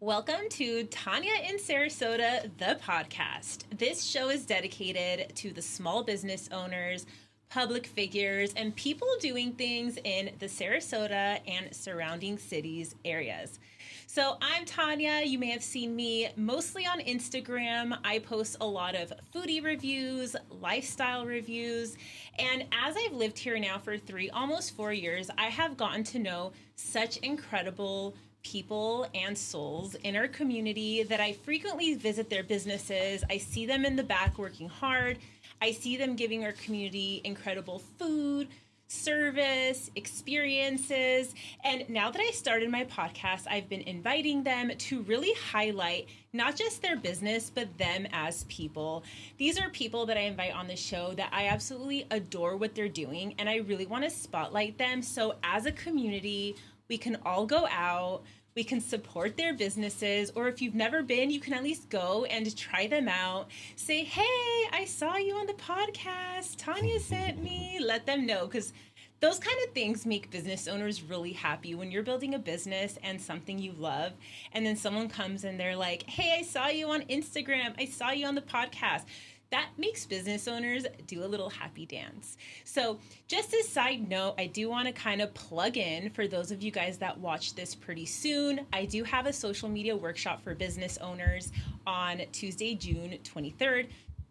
Welcome to Tanya in Sarasota, the podcast. This show is dedicated to the small business owners, public figures, and people doing things in the Sarasota and surrounding cities areas. So I'm Tanya. You may have seen me mostly on Instagram. I post a lot of foodie reviews, lifestyle reviews, and as I've lived here now for almost 4 years, I have gotten to know such incredible people and souls in our community that I frequently visit their businesses. I see them in the back working hard. I see them giving our community incredible food, service, experiences. And now that I started my podcast, I've been inviting them to really highlight not just their business, but them as people. These are people that I invite on the show that I absolutely adore what they're doing, and I really want to spotlight them. So as a community, we can all go out, we can support their businesses, or if you've never been, you can at least go and try them out. Say, hey, I saw you on the podcast. Tanya sent me. Let them know, because those kind of things make business owners really happy when you're building a business and something you love. And then someone comes and they're like, hey, I saw you on Instagram. I saw you on the podcast. That makes business owners do a little happy dance. So just as a side note, I do want to kind of plug in for those of you guys that watch this pretty soon. I do have a social media workshop for business owners on Tuesday, June 23rd,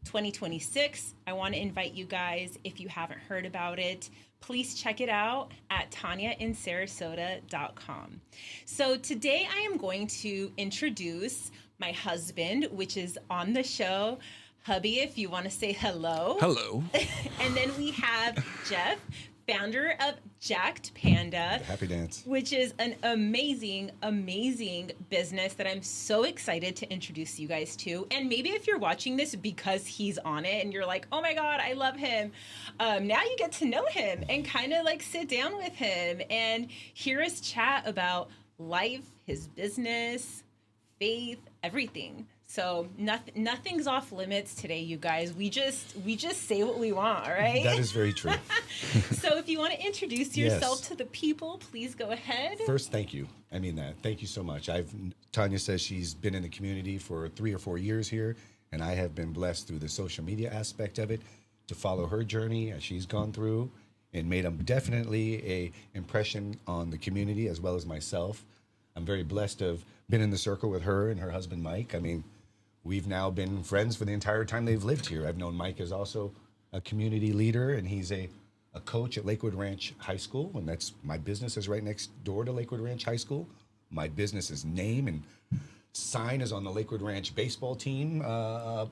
2026. I want to invite you guys, if you haven't heard about it, please check it out at tanyainsarasota.com. So today I am going to introduce my husband, which is on the show. Hubby, if you want to say hello. Hello. And then we have Jeff, founder of Jacked Panda. Happy dance. Which is an amazing, amazing business that I'm so excited to introduce you guys to. And maybe if you're watching this because he's on it and you're like, oh my God, I love him. Now you get to know him and kind of like sit down with him and hear us chat about life, his business, faith, everything. So nothing's off limits today, you guys. We just say what we want, all right? That is very true. So if you want to introduce yourself to the people, please go ahead. First, thank you. I mean that. Thank you so much. Tanya says she's been in the community for 3 or 4 years here, and I have been blessed through the social media aspect of it to follow her journey as she's gone through and made definitely a impression on the community as well as myself. I'm very blessed to have been in the circle with her and her husband, Mike. I mean, we've now been friends for the entire time they've lived here. I've known Mike as also a community leader, and he's a coach at Lakewood Ranch High School, and that's my business is right next door to Lakewood Ranch High School. My business's name and sign is on the Lakewood Ranch baseball team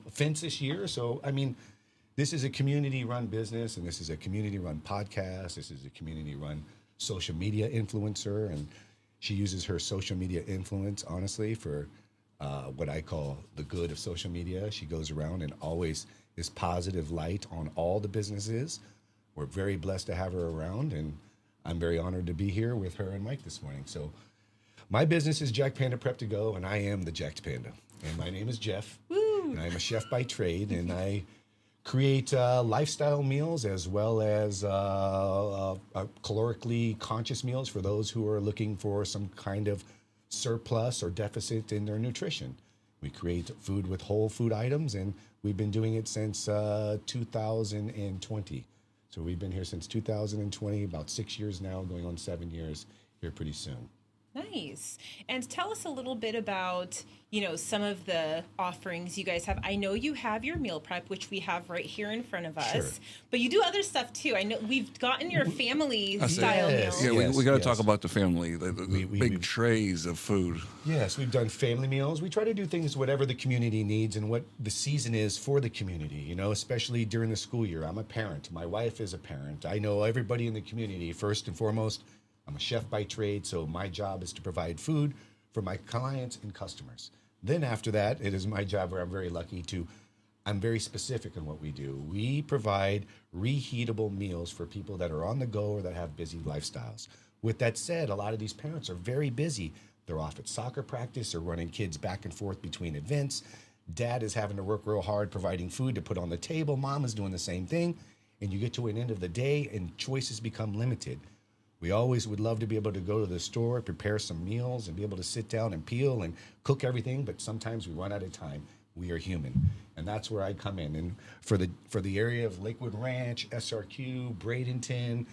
fence this year. So, I mean, this is a community-run business, and this is a community-run podcast. This is a community-run social media influencer, and she uses her social media influence, honestly, for what I call the good of social media. She goes around and always is positive light on all the businesses. We're very blessed to have her around, and I'm very honored to be here with her and Mike this morning. So my business is Jacked Panda Prep to Go, and I am the Jacked Panda. And my name is Jeff, and I'm a chef by trade, and I create lifestyle meals as well as calorically conscious meals for those who are looking for some kind of surplus or deficit in their nutrition. We create food with whole food items, and we've been doing it since 2020. So we've been here since 2020, about 6 years now, going on 7 years here pretty soon. Nice. And tell us a little bit about, some of the offerings you guys have. I know you have your meal prep, which we have right here in front of us, Sure. But you do other stuff too. I know we've gotten your family style Yes. meals. Yeah, we got to yes. talk about the family, the big trays of food. Yes, we've done family meals. We try to do things whatever the community needs and what the season is for the community, especially during the school year. I'm a parent. My wife is a parent. I know everybody in the community. First and foremost, I'm a chef by trade, so my job is to provide food for my clients and customers. Then after that, it is my job where I'm very lucky I'm very specific in what we do. We provide reheatable meals for people that are on the go or that have busy lifestyles. With that said, a lot of these parents are very busy. They're off at soccer practice or running kids back and forth between events. Dad is having to work real hard providing food to put on the table. Mom is doing the same thing. And you get to an end of the day and choices become limited. We always would love to be able to go to the store, prepare some meals, and be able to sit down and peel and cook everything, but sometimes we run out of time. We are human, and that's where I come in. And for the area of Lakewood Ranch, SRQ, Bradenton,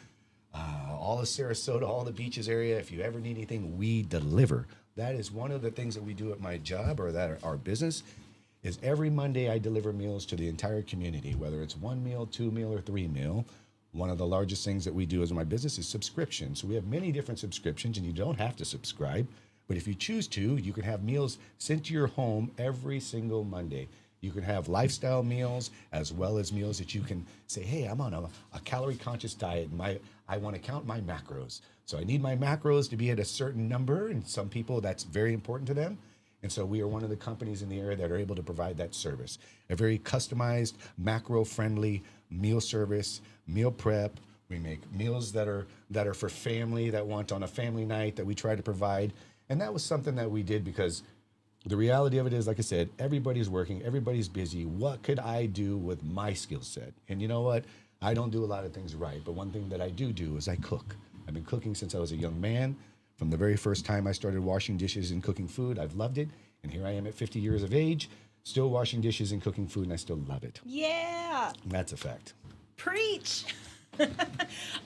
all of Sarasota, all the beaches area, if you ever need anything, we deliver. That is one of the things that we do at my job, or that our business, is every Monday I deliver meals to the entire community, whether it's 1 meal, 2 meal, or 3 meal. One of the largest things that we do as my business is subscriptions. So we have many different subscriptions, and you don't have to subscribe. But if you choose to, you can have meals sent to your home every single Monday. You can have lifestyle meals as well as meals that you can say, hey, I'm on a calorie-conscious diet, and I want to count my macros. So I need my macros to be at a certain number, and some people, that's very important to them. And so we are one of the companies in the area that are able to provide that service. A very customized, macro-friendly meal service, meal prep. We make meals that are for family that want on a family night that we try to provide. And that was something that we did because the reality of it is, like I said, everybody's working, everybody's busy. What could I do with my skill set? And you know what? I don't do a lot of things right, but one thing that I do is I cook. I've been cooking since I was a young man. From the very first time I started washing dishes and cooking food, I've loved it. And here I am at 50 years of age, still washing dishes and cooking food, and I still love it. Yeah. That's a fact. Preach.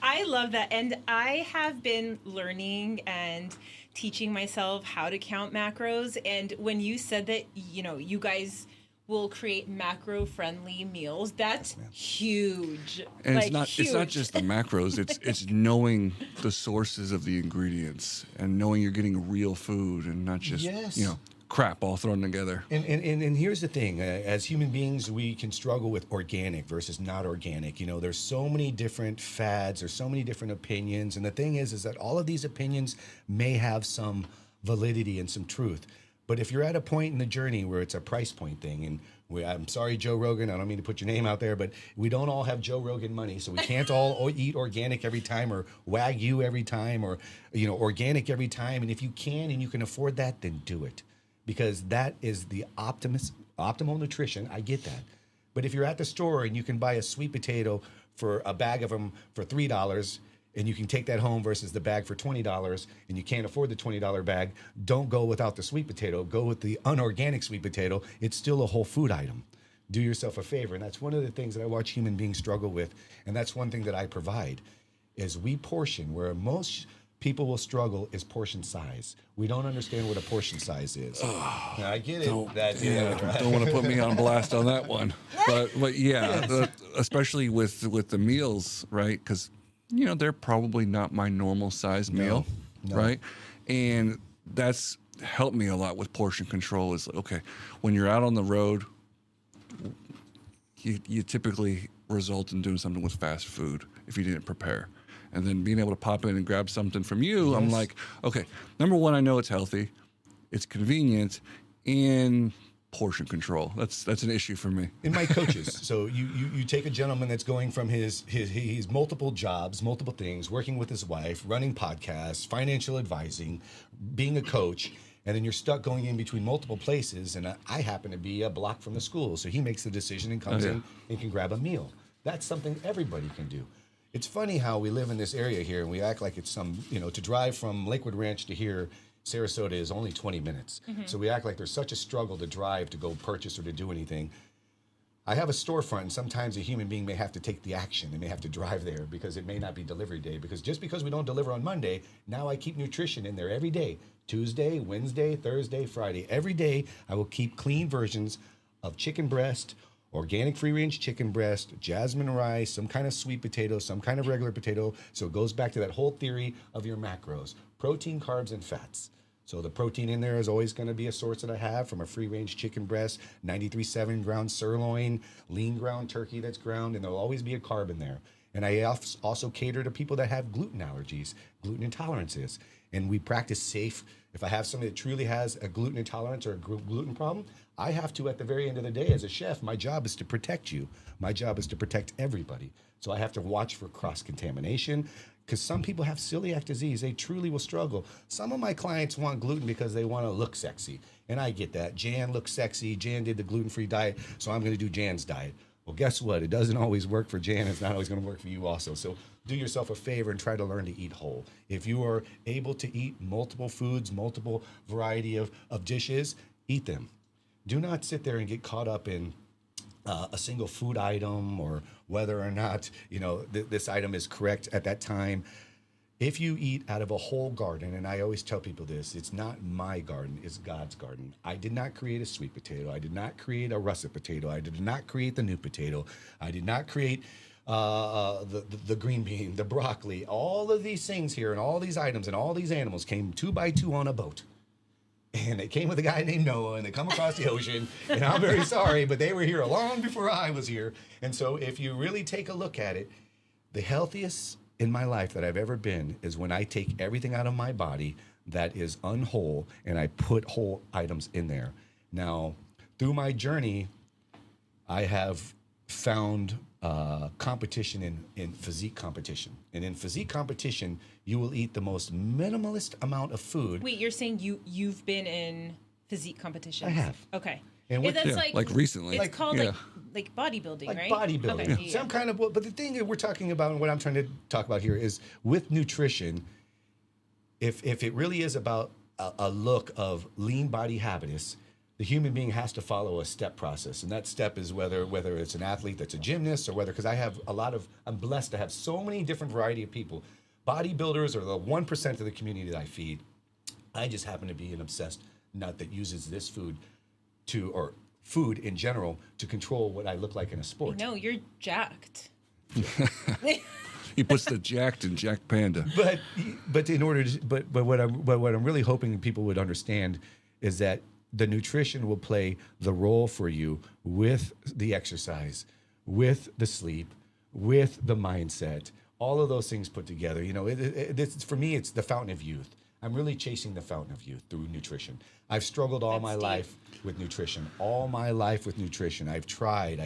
I love that. And I have been learning and teaching myself how to count macros. And when you said that, you guys will create macro-friendly meals, that's huge. And like, it's not just the macros, it's knowing the sources of the ingredients and knowing you're getting real food and not just, crap all thrown together. And here's the thing, as human beings, we can struggle with organic versus not organic. There's so many different fads, there's so many different opinions. And the thing is that all of these opinions may have some validity and some truth. But if you're at a point in the journey where it's a price point thing, and I'm sorry, Joe Rogan, I don't mean to put your name out there, but we don't all have Joe Rogan money, so we can't all eat organic every time, or Wagyu every time, or organic every time. And if you can and you can afford that, then do it, because that is the optimal nutrition. I get that. But if you're at the store and you can buy a sweet potato for a bag of them for $3, and you can take that home versus the bag for $20, and you can't afford the $20 bag, don't go without the sweet potato. Go with the unorganic sweet potato. It's still a whole food item. Do yourself a favor. And that's one of the things that I watch human beings struggle with. And that's one thing that I provide, is we portion. Where most people will struggle is portion size. We don't understand what a portion size is. Oh, now, I get it. Don't want to put me on blast on that one. But yeah, especially with the meals, right? Because they're probably not my normal size meal, right? And that's helped me a lot with portion control. Is like, okay, when you're out on the road, you typically result in doing something with fast food if you didn't prepare. And then being able to pop in and grab something from you, I'm like, okay, number one, I know it's healthy, it's convenient, and portion control. That's an issue for me. In my coaches, so you take a gentleman that's going from his multiple jobs, multiple things, working with his wife, running podcasts, financial advising, being a coach, and then you're stuck going in between multiple places. And I happen to be a block from the school, so he makes the decision and comes in and can grab a meal. That's something everybody can do. It's funny how we live in this area here, and we act like it's to drive from Lakewood Ranch to here, Sarasota, is only 20 minutes. Mm-hmm. So we act like there's such a struggle to drive to go purchase or to do anything. I have a storefront, and sometimes a human being may have to take the action. They may have to drive there because it may not be delivery day. Because just because we don't deliver on Monday, now I keep nutrition in there every day. Tuesday, Wednesday, Thursday, Friday. Every day I will keep clean versions of chicken breast, organic free-range chicken breast, jasmine rice, some kind of sweet potato, some kind of regular potato. So it goes back to that whole theory of your macros: protein, carbs, and fats. So the protein in there is always going to be a source that I have from a free-range chicken breast, 93.7 ground sirloin, lean ground turkey that's ground, and there'll always be a carb in there. And I also cater to people that have gluten allergies, gluten intolerances. And we practice safe. If I have somebody that truly has a gluten intolerance or a gluten problem, I have to, at the very end of the day, as a chef, my job is to protect you. My job is to protect everybody. So I have to watch for cross-contamination, because some people have celiac disease. They truly will struggle. Some of my clients want gluten because they want to look sexy. And I get that. Jan looks sexy. Jan did the gluten-free diet, so I'm going to do Jan's diet. Well, guess what? It doesn't always work for Jan. It's not always going to work for you also. So do yourself a favor and try to learn to eat whole. If you are able to eat multiple foods, multiple variety of dishes, eat them. Do not sit there and get caught up in a single food item or whether or not, this item is correct at that time. If you eat out of a whole garden, and I always tell people this, it's not my garden, it's God's garden. I did not create a sweet potato. I did not create a russet potato. I did not create the new potato. I did not create the green bean, the broccoli. All of these things here and all these items and all these animals came 2 by 2 on a boat. And they came with a guy named Noah, and they come across the ocean. And I'm very sorry, but they were here long before I was here. And so if you really take a look at it, the healthiest in my life that I've ever been is when I take everything out of my body that is unwhole and I put whole items in there. Now, through my journey, I have found competition in physique competition. And in physique competition, you will eat the most minimalist amount of food. Wait, you're saying you've been in physique competitions? I have. Okay. And that's like recently. It's called like bodybuilding, like right? Bodybuilding. Okay, Some kind of, but the thing that we're talking about and what I'm trying to talk about here is with nutrition, if it really is about a look of lean body habitus, the human being has to follow a step process. And that step is whether it's an athlete that's a gymnast or whether, because I'm blessed to have so many different variety of people. Bodybuilders are the 1% of the community that I feed. I just happen to be an obsessed nut that uses this food or food in general to control what I look like in a sport. No, you're jacked. He puts the jacked in Jacked Panda. But in order to, but what I'm really hoping people would understand is that the nutrition will play the role for you with the exercise, with the sleep, with the mindset, all of those things put together. For me, it's the fountain of youth. I'm really chasing the fountain of youth through nutrition. I've struggled all my life with nutrition. All my life with nutrition. I've tried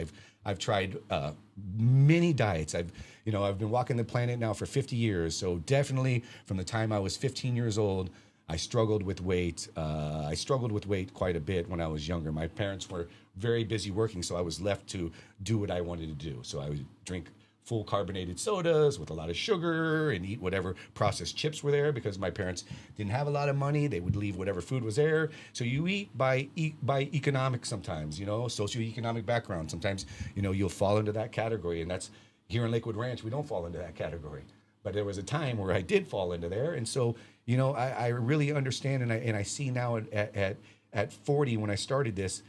many diets. I've been walking the planet now for 50 years. So definitely from the time I was 15 years old, I struggled with weight. I struggled with weight quite a bit when I was younger. My parents were very busy working, so I was left to do what I wanted to do. So I would drink full carbonated sodas with a lot of sugar and eat whatever processed chips were there because my parents didn't have a lot of money. They would leave whatever food was there. So you eat by economic sometimes, socioeconomic background. Sometimes, you'll fall into that category. And that's here in Lakewood Ranch, we don't fall into that category. But there was a time where I did fall into there. And so, I really understand and I see now at 40 when I started this,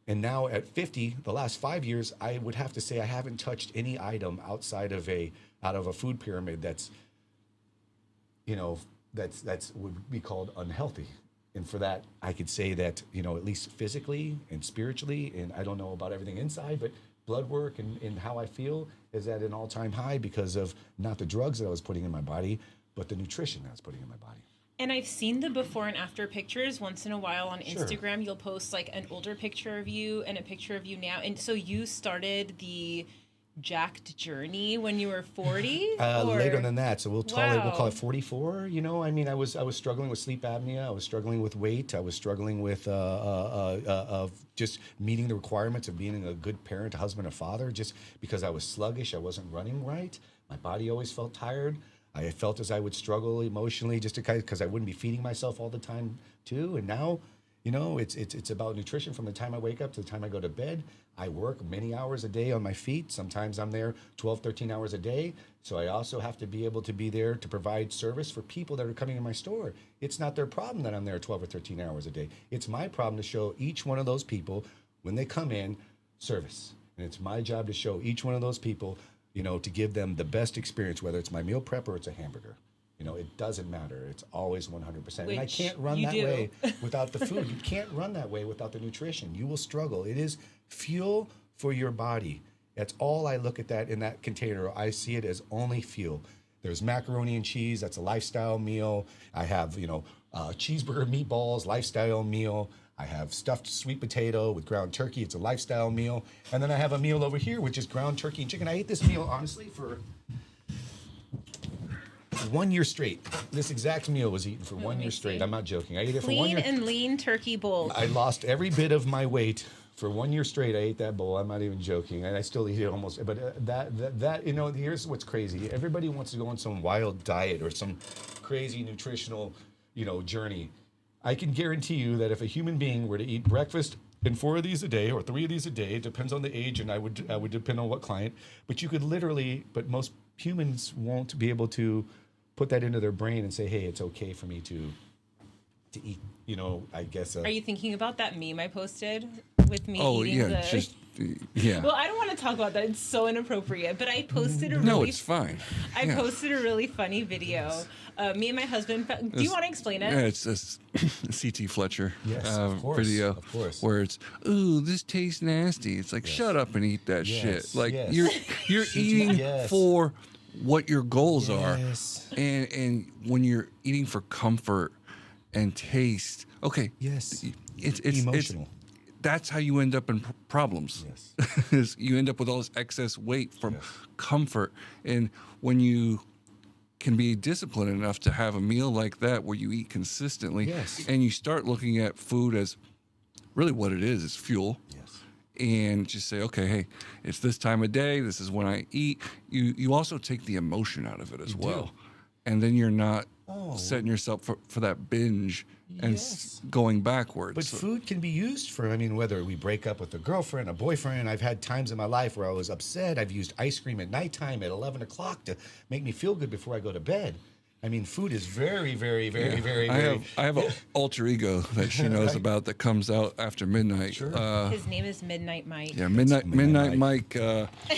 and now at 50, the last 5 years, I would have to say I haven't touched any item out of a food pyramid that's would be called unhealthy. And for that, I could say that, at least physically and spiritually, and I don't know about everything inside, but blood work and how I feel is at an all-time high because of not the drugs that I was putting in my body, but the nutrition that I was putting in my body. And I've seen the before and after pictures once in a while on Sure. Instagram. You'll post like an older picture of you and a picture of you now. And so you started the jacked journey when you were 40? Later than that. So we'll call it 44. I was struggling with sleep apnea. I was struggling with weight. I was struggling with just meeting the requirements of being a good parent, a husband, a father. Just because I was sluggish, I wasn't running right. My body always felt tired. I felt as I would struggle emotionally just because I wouldn't be feeding myself all the time too. And now, it's about nutrition from the time I wake up to the time I go to bed. I work many hours a day on my feet. Sometimes I'm there 12, 13 hours a day. So I also have to be able to be there to provide service for people that are coming in my store. It's not their problem that I'm there 12 or 13 hours a day. It's my problem to show each one of those people when they come in service. And it's my job to show each one of those people to give them the best experience, whether it's my meal prep or it's a hamburger. It doesn't matter. It's always 100%. And I can't run that way without the food. You can't run that way without the nutrition. You will struggle. It is fuel for your body. That's all I look at that in that container. I see it as only fuel. There's macaroni and cheese. That's a lifestyle meal. I have, cheeseburger meatballs, lifestyle meal. I have stuffed sweet potato with ground turkey. It's a lifestyle meal. And then I have a meal over here, which is ground turkey and chicken. I ate this meal, honestly, for 1 year straight. This exact meal was eaten for 1 year straight. I'm not joking. I ate it for 1 Clean year. and lean turkey bowl. I lost every bit of my weight for 1 year straight. I ate that bowl. I'm not even joking, and I still eat it almost. But that you know, here's what's crazy. Everybody wants to go on some wild diet or some crazy nutritional, you know, journey. I can guarantee you that if a human being were to eat breakfast and 4 of these a day or 3 of these a day, it depends on the age, and I would depend on what client. But you could literally, but most humans won't be able to put that into their brain and say, hey, it's okay for me to eat, you know, I guess. Are you thinking about that meme I posted with me eating yeah, just yeah. Well, I don't want to talk about that. It's so inappropriate. But I posted a really... No, it's fine. I posted a really funny video. Me and my husband... Do you want to explain it? Yeah, it's this C.T. Fletcher of course, video of course. where it's, ooh, this tastes nasty. It's like, shut up and eat that shit. Like, you're eating for what your goals are. And when you're eating for comfort and taste, okay, it's emotional. That's how you end up in problems. Yes. Is you end up with all this excess weight from comfort. And when you can be disciplined enough to have a meal like that where you eat consistently, and you start looking at food as really what it is fuel. And just say, okay, hey, it's this time of day. This is when I eat. You also take the emotion out of it as well. And then you're not setting yourself for that binge and going backwards. But food can be used for, I mean, whether we break up with a girlfriend, a boyfriend. I've had times in my life where I was upset. I've used ice cream at nighttime at 11 o'clock to make me feel good before I go to bed. I mean, food is very, very, very, very, very... I have an alter ego that she knows about that comes out after midnight. His name is Midnight Mike. Yeah, Midnight Mike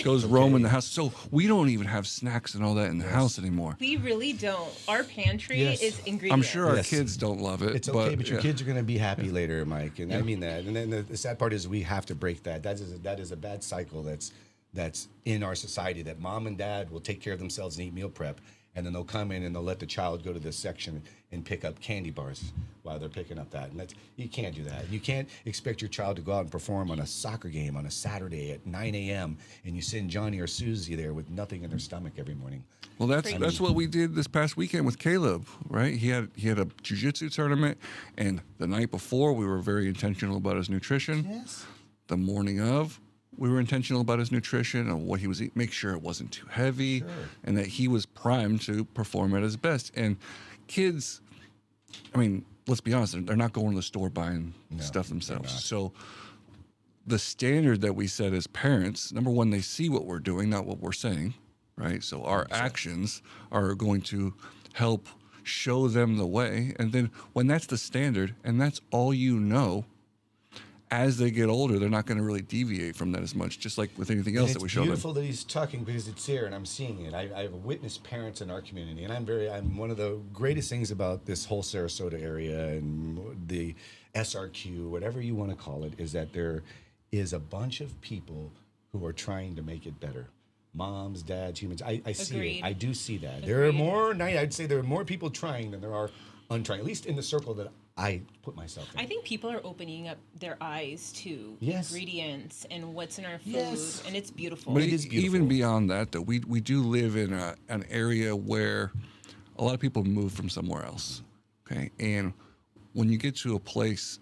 goes roaming the house. So we don't even have snacks and all that in the house anymore. We really don't. Our pantry is ingredients. I'm sure our kids don't love it. It's okay, but your kids are going to be happy later, Mike. And I mean that. And then the sad part is we have to break that. That is a bad cycle that's in our society, that mom and dad will take care of themselves and eat meal prep. And then they'll come in and they'll let the child go to this section and pick up candy bars while they're picking up that. And you can't do that. You can't expect your child to go out and perform on a soccer game on a Saturday at 9 a.m. and you send Johnny or Susie there with nothing in their stomach every morning. Well, that's what we did this past weekend with Caleb, right? He had a jiu-jitsu tournament, and the night before we were very intentional about his nutrition. Yes. The morning of, we were intentional about his nutrition and what he was eating, make sure it wasn't too heavy, and that he was primed to perform at his best. And kids, I mean, let's be honest, they're not going to the store buying stuff themselves. So the standard that we set as parents, number one, they see what we're doing, not what we're saying, right? So our actions are going to help show them the way. And then when that's the standard and that's all you know, as they get older, they're not going to really deviate from that as much, just like with anything else that we show them. It's beautiful that he's talking because it's here and I'm seeing it. I've witnessed parents in our community, and I'm one of the greatest things about this whole Sarasota area and the SRQ, whatever you want to call it, is that there is a bunch of people who are trying to make it better. Moms, dads, humans. I see it. I do see that. Agreed. There are more, I'd say there are more people trying than there are untrying, at least in the circle that I put myself in. I think people are opening up their eyes to ingredients and what's in our food, and it's beautiful. But it is beautiful. Even beyond that, though, we do live in an area where a lot of people move from somewhere else, okay? And when you get to a place,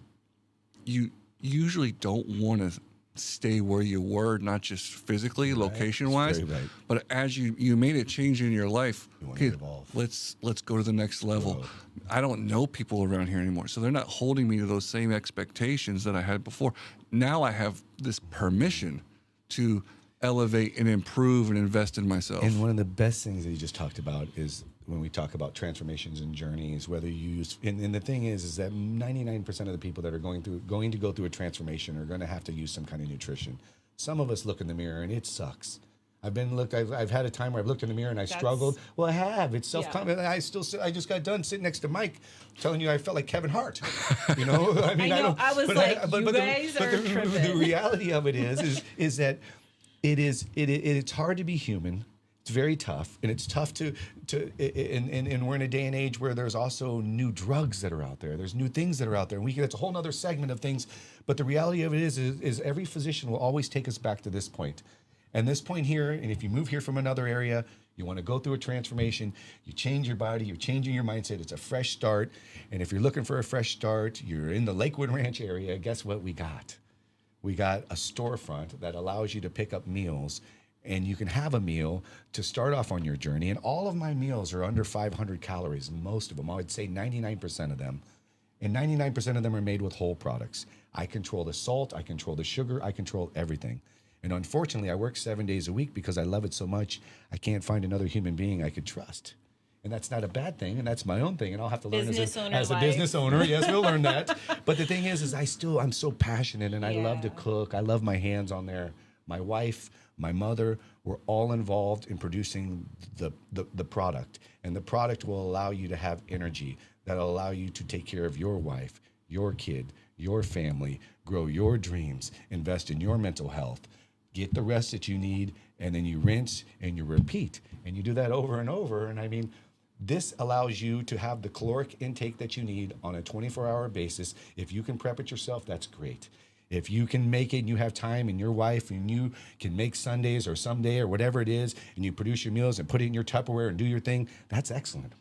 you usually don't want to stay where you were, not just physically, location-wise, but as you made a change in your life, okay, let's go to the next level. I don't know people around here anymore, so they're not holding me to those same expectations that I had before. Now I have this permission to elevate and improve and invest in myself. And one of the best things that you just talked about is when we talk about transformations and journeys, whether you use, and the thing is that 99% of the people that are going to go through a transformation are going to have to use some kind of nutrition. Some of us look in the mirror and it sucks. I've had a time where I've looked in the mirror and I struggled. Well, I have. It's self-confidence. I just got done sitting next to Mike telling you I felt like Kevin Hart. You know, I mean, I was like, you guys are tripping. The reality of it is that it's hard to be human. It's very tough, and it's tough and we're in a day and age where there's also new drugs that are out there. There's new things that are out there, and that's a whole other segment of things. But the reality of it is every physician will always take us back to this point. And this point here, and if you move here from another area, You want to go through a transformation. You change your body. You're changing your mindset. It's a fresh start. And if you're looking for a fresh start, you're in the Lakewood Ranch area, guess what we got? We got a storefront that allows you to pick up meals, and you can have a meal to start off on your journey. And all of my meals are under 500 calories, most of them. I would say 99% of them. And 99% of them are made with whole products. I control the salt, I control the sugar, I control everything. And unfortunately, I work 7 days a week because I love it so much, I can't find another human being I could trust. And that's not a bad thing, and that's my own thing, and I'll have to learn as a business owner. Yes, we'll learn that. But the thing is I'm so passionate, and I love to cook. I love my hands on there. My wife, my mother, we're all involved in producing the product. And the product will allow you to have energy, that'll allow you to take care of your wife, your kid, your family, grow your dreams, invest in your mental health, get the rest that you need, and then you rinse and you repeat. And you do that over and over. And I mean, this allows you to have the caloric intake that you need on a 24-hour basis. If you can prep it yourself, that's great. If you can make it and you have time and your wife and you can make Sundays or someday or whatever it is, and you produce your meals and put it in your Tupperware and do your thing, that's excellent.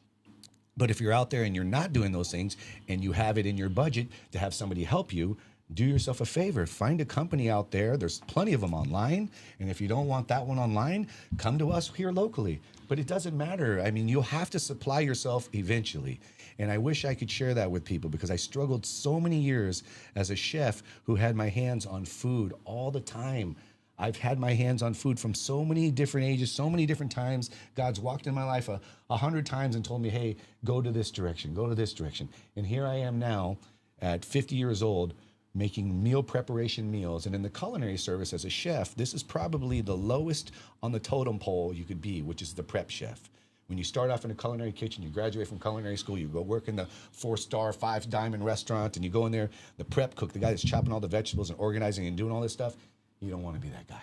But if you're out there and you're not doing those things and you have it in your budget to have somebody help you, do yourself a favor. Find a company out there. There's plenty of them online. And if you don't want that one online, come to us here locally. But it doesn't matter. I mean, you'll have to supply yourself eventually. And I wish I could share that with people because I struggled so many years as a chef who had my hands on food all the time. I've had my hands on food from so many different ages, so many different times. God's walked in my life 100 times and told me, hey, go to this direction, go to this direction. And here I am now at 50 years old, making meal preparation meals. And in the culinary service as a chef, this is probably the lowest on the totem pole you could be, which is the prep chef. When you start off in a culinary kitchen, you graduate from culinary school, you go work in the 4-star, 5-diamond restaurant, and you go in there, the prep cook, the guy that's chopping all the vegetables and organizing and doing all this stuff, you don't want to be that guy.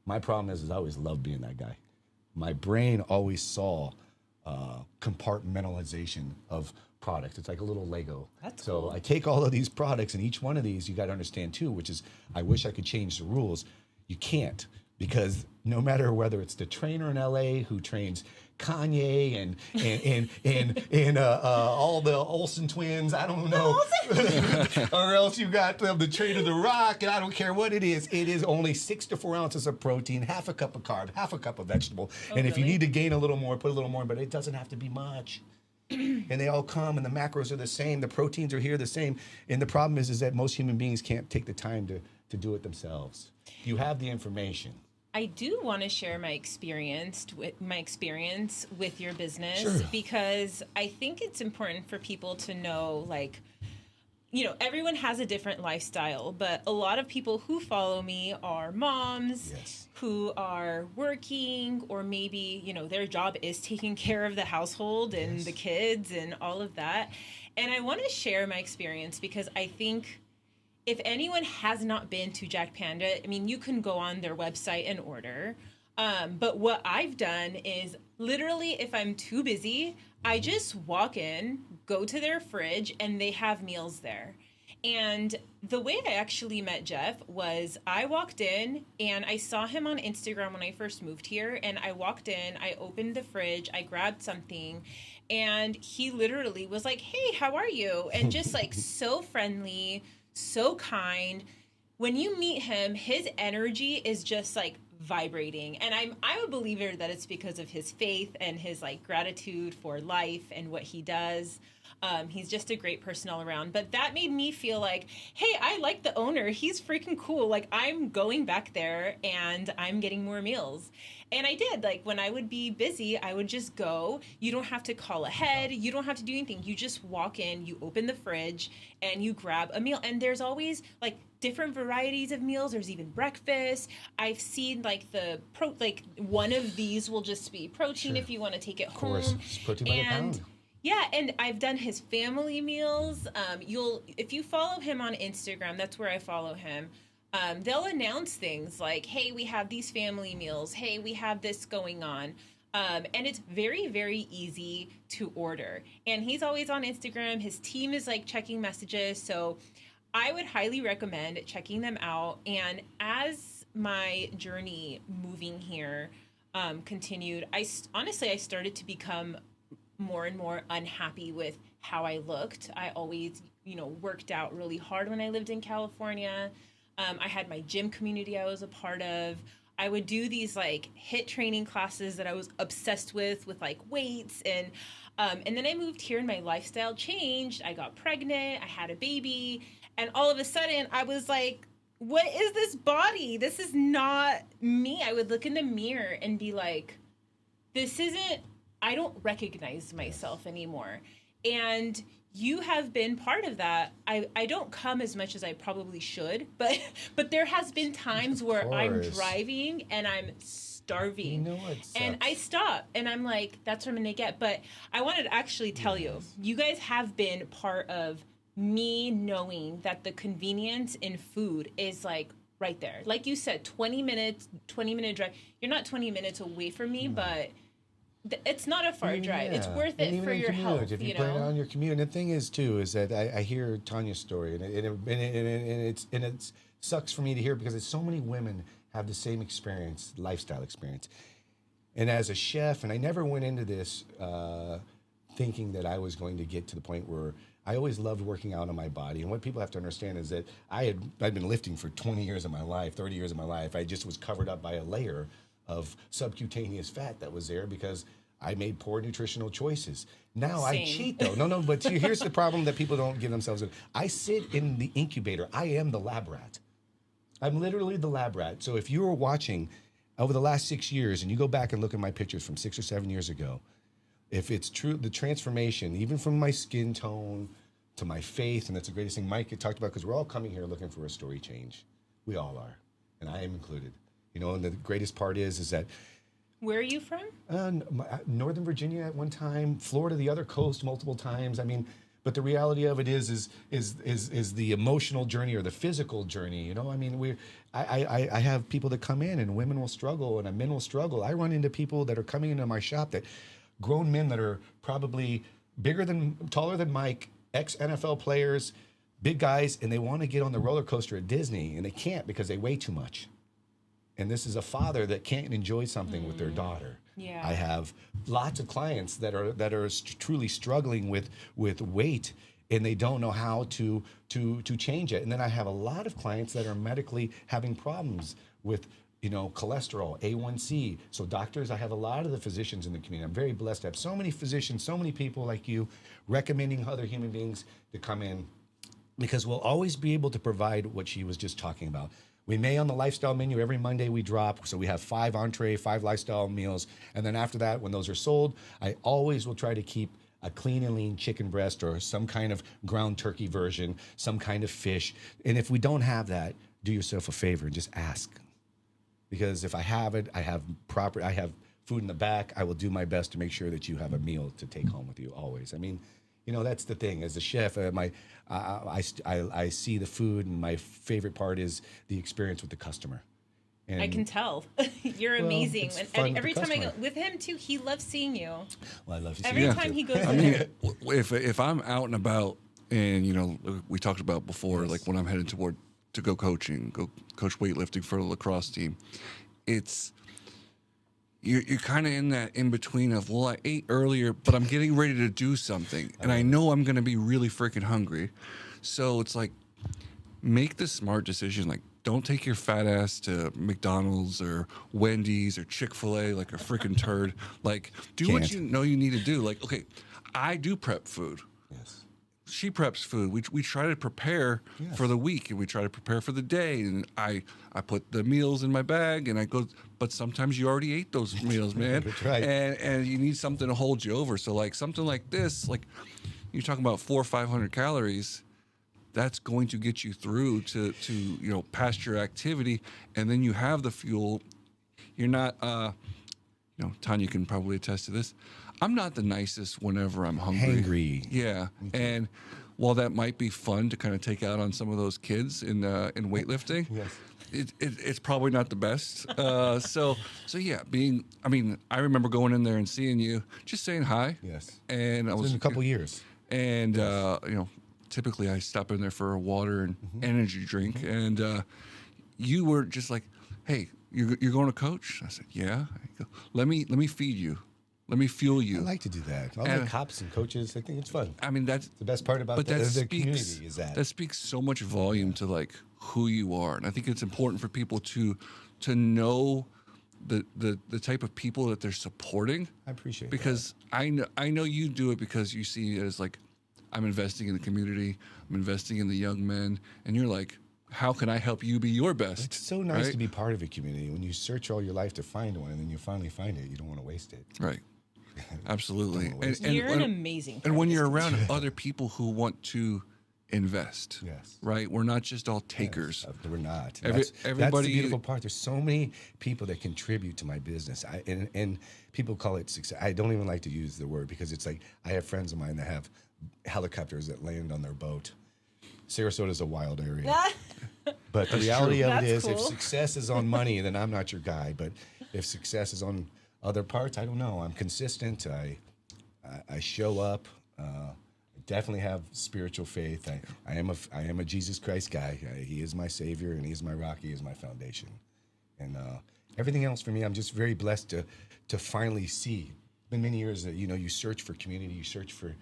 My problem is I always loved being that guy. My brain always saw compartmentalization of products. It's like a little Lego. That's so cool. I take all of these products, and each one of these you got to understand too, which is I wish I could change the rules. You can't, because no matter whether it's the trainer in LA who trains Kanye and all the Olsen twins, I don't know, or else you got the trainer The Rock, and I don't care what it is only 6 to 4 ounces of protein, half a cup of carb, half a cup of vegetable. And if you need to gain a little more, put a little more, but it doesn't have to be much. And they all come, and the macros are the same, the proteins are here the same. And the problem is that most human beings can't take the time to do it themselves. You have the information. I do want to share my experience with your business, Sure. because I think it's important for people to know, like, you know, everyone has a different lifestyle, but a lot of people who follow me are moms. Yes. Who are working, or maybe, you know, their job is taking care of the household and Yes. the kids and all of that. And I want to share my experience because I think if anyone has not been to Jacked Panda, I mean, you can go on their website and order. But what I've done is literally, if I'm too busy, I just walk in, go to their fridge, and they have meals there. And the way I actually met Jeff was I walked in and I saw him on Instagram when I first moved here. And I walked in, I opened the fridge, I grabbed something, and he literally was like, hey, how are you? And just like so friendly, so kind. When you meet him, his energy is just like vibrating. And I'm a believer that it's because of his faith and his like gratitude for life and what he does. He's just a great person all around. But that made me feel like, hey, I like the owner. He's freaking cool. Like, I'm going back there and I'm getting more meals. And I did. Like, when I would be busy, I would just go. You don't have to call ahead. You don't have to do anything. You just walk in, you open the fridge, and you grab a meal. And there's always, like, different varieties of meals. There's even breakfast. I've seen, like, one of these will just be protein. Sure. If you want to take it home. Of course. It's protein by the pound. Yeah, and I've done his family meals. If you follow him on Instagram, that's where I follow him. They'll announce things like, hey, we have these family meals. Hey, we have this going on. And it's very, very easy to order. And he's always on Instagram. His team is like checking messages. So I would highly recommend checking them out. And as my journey moving here, continued, honestly, I started to become more and more unhappy with how I looked. I always, worked out really hard when I lived in California. I had my gym community I was a part of. I would do these like HIIT training classes that I was obsessed with like weights, and then I moved here and my lifestyle changed. I got pregnant, I had a baby, and all of a sudden I was like, what is this body? This is not me. I would look in the mirror and be like, I don't recognize myself anymore. And you have been part of that. I don't come as much as I probably should, but there has been times where I'm driving and I'm starving. And I stop and I'm like, that's what I'm gonna get. But I wanted to actually tell you guys have been part of me knowing that the convenience in food is like right there. Like you said, 20-minute drive. You're not 20 minutes away from me, but it's not a far drive. It's worth it for your health. If you put it on your commute, and the thing is too is that I hear Tanya's story, and it sucks for me to hear because it's so many women have the same experience, lifestyle experience. And as a chef, and I never went into this thinking that I was going to get to the point where I always loved working out on my body. And what people have to understand is that I'd been lifting for 20 years of my life, 30 years of my life. I just was covered up by a layer of subcutaneous fat that was there because I made poor nutritional choices. Now I cheat though. No, but here's the problem that people don't give themselves. I sit in the incubator. I am the lab rat. I'm literally the lab rat. So if you were watching over the last 6 years and you go back and look at my pictures from 6 or 7 years ago, if it's true, the transformation, even from my skin tone to my faith, and that's the greatest thing Mike had talked about, because we're all coming here looking for a story change. We all are, and I am included. And the greatest part is that. Where are you from? Northern Virginia at one time, Florida, the other coast multiple times. I mean, but the reality of it is the emotional journey or the physical journey. I mean, I have people that come in and women will struggle and men will struggle. I run into people that are coming into my shop that grown men that are probably taller than Mike, ex-NFL players, big guys, and they want to get on the roller coaster at Disney and they can't because they weigh too much. And this is a father that can't enjoy something with their daughter. Yeah. I have lots of clients that are truly struggling with weight, and they don't know how to change it. And then I have a lot of clients that are medically having problems with cholesterol, A1C. So doctors, I have a lot of the physicians in the community. I'm very blessed to have so many physicians, so many people like you recommending other human beings to come in, because we'll always be able to provide what she was just talking about. We may on the lifestyle menu every Monday we drop, so we have 5 entree, 5 lifestyle meals, and then after that, when those are sold, I always will try to keep a clean and lean chicken breast or some kind of ground turkey version, some kind of fish. And if we don't have that, do yourself a favor and just ask. Because if I have it, I have food in the back, I will do my best to make sure that you have a meal to take home with you always. I mean, that's the thing. As a chef, I see the food, and my favorite part is the experience with the customer. And I can tell. You're amazing. And every time I go with him too, he loves seeing you. Well, I love you. Every time he goes. I mean, if I'm out and about, and we talked about before, like when I'm headed to go coaching, go coach weightlifting for a lacrosse team, you're kind of in that in between of, well, I ate earlier, but I'm getting ready to do something, and I know I'm going to be really freaking hungry. So it's like, make the smart decision. Like, don't take your fat ass to McDonald's or Wendy's or Chick-fil-A like a freaking turd. Like, do what you know you need to do. Like, okay, I do prep food. Yes. She preps food. We try to prepare for the week, and we try to prepare for the day. And I put the meals in my bag, and I go. But sometimes you already ate those meals, man. That's right. And you need something to hold you over. So like something like this, like you're talking about 400 or 500 calories. That's going to get you through to past your activity, and then you have the fuel. You're not. Tanya can probably attest to this. I'm not the nicest whenever I'm hungry. Hangry. Yeah. And while that might be fun to kind of take out on some of those kids in weightlifting, yes. It's probably not the best. So yeah, I remember going in there and seeing you, just saying hi. Yes. And I was in a couple years. And typically I stop in there for a water and energy drink, and you were just like, hey, You're going to coach? I said, yeah. Go, let me feed you. Let me fuel you. I like to do that. All the cops and coaches, I think it's fun. I mean, that's the best part about the community is that. That speaks so much volume to like who you are. And I think it's important for people to know the type of people that they're supporting. I appreciate because that. I know you do it because you see it as like, I'm investing in the community, I'm investing in the young men, and you're like, how can I help you be your best? It's so nice to be part of a community. When you search all your life to find one, and then you finally find it, you don't want to waste it. Right. Absolutely. You're an amazing person. And when you're around other people who want to invest, right? We're not just all takers. Yes, we're not. Everybody, that's the beautiful part. There's so many people that contribute to my business. And people call it success. I don't even like to use the word because it's like I have friends of mine that have helicopters that land on their boat. Sarasota is a wild area. But the reality of it is, if success is on money, then I'm not your guy. But if success is on other parts, I don't know. I'm consistent. I show up. I definitely have spiritual faith. I am a Jesus Christ guy. He is my Savior, and He is my rock. He is my foundation. And everything else for me, I'm just very blessed to finally see. It's been many years that you search for community, you search for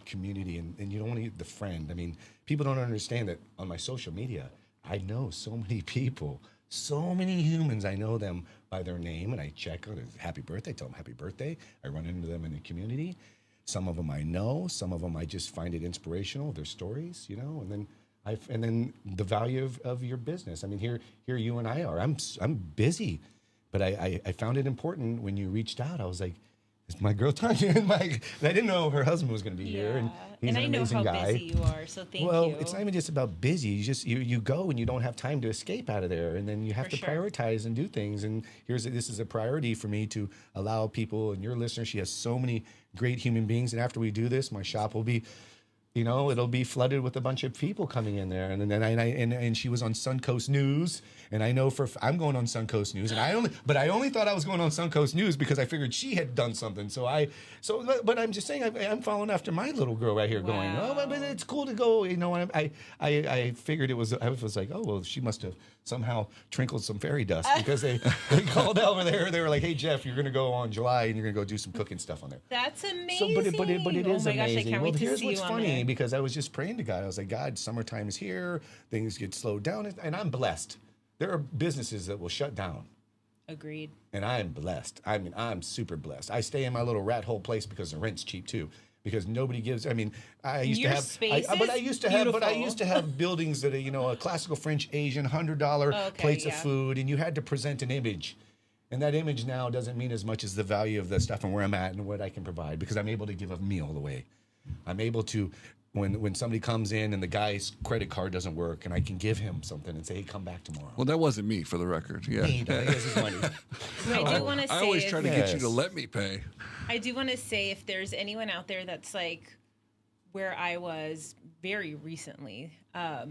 community, and you don't want to the friend. I mean, people don't understand that on my social media, I know so many people, so many humans. I know them by their name, and I check on happy birthday, tell them happy birthday. I run into them in the community. Some of them I know, some of them I just find it inspirational, their stories, and then the value of your business. I mean, here you and I are. I'm busy, but I found it important when you reached out. I was like, it's my girl Tanya, and I didn't know her husband was going to be here, and he's an amazing guy. I know how busy you are, so thank you. Well, it's not even just about busy. You go and you don't have time to escape out of there, and then you have to prioritize and do things. And this is a priority for me to allow people and your listeners. She has so many great human beings, and after we do this, my shop will be, it'll be flooded with a bunch of people coming in there. And then and she was on Suncoast News, and I know I'm going on Suncoast News, and I only thought I was going on Suncoast News because I figured she had done something. But I'm just saying I'm following after my little girl right here, going, oh, but it's cool to go. I figured I was like, oh well, she must have somehow trickled some fairy dust because they called over there. They were like, hey Jeff, you're going to go on July and you're going to go do some cooking stuff on there. That's amazing. So, but it is amazing. Gosh, I can't wait to here's see what's you funny. on there. Because I was just praying to God. I was like, God, summertime is here. Things get slowed down. And I'm blessed. There are businesses that will shut down. Agreed. And I am blessed. I mean, I'm super blessed. I stay in my little rat hole place because the rent's cheap too. Because nobody gives. I mean, I used to have buildings that are, a classical French Asian $100 plates of food, and you had to present an image. And that image now doesn't mean as much as the value of the stuff and where I'm at and what I can provide, because I'm able to give a meal away. I'm able to, when somebody comes in and the guy's credit card doesn't work, and I can give him something and say, hey, come back tomorrow. Well, that wasn't me, for the record. Yeah. He has his money. I do want to say, I always try to get you to let me pay. I do want to say, if there's anyone out there that's like where I was very recently,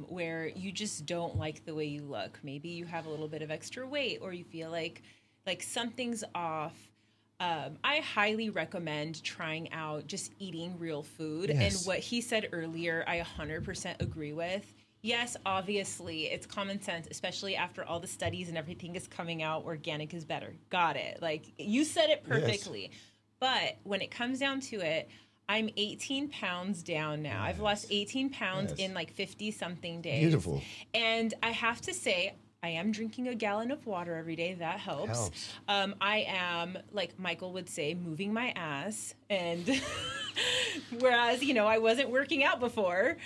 where you just don't like the way you look. Maybe you have a little bit of extra weight, or you feel like something's off. I highly recommend trying out just eating real food. Yes. And what he said earlier, I 100% agree with. Yes, obviously, it's common sense, especially after all the studies and everything is coming out. Organic is better. Got it. Like, you said it perfectly. Yes. But when it comes down to it, I'm 18 pounds down now. Yes. I've lost 18 pounds in like 50-something days. Beautiful. And I have to say, I am drinking a gallon of water every day. That helps. I am, like Michael would say, moving my ass. And whereas, I wasn't working out before.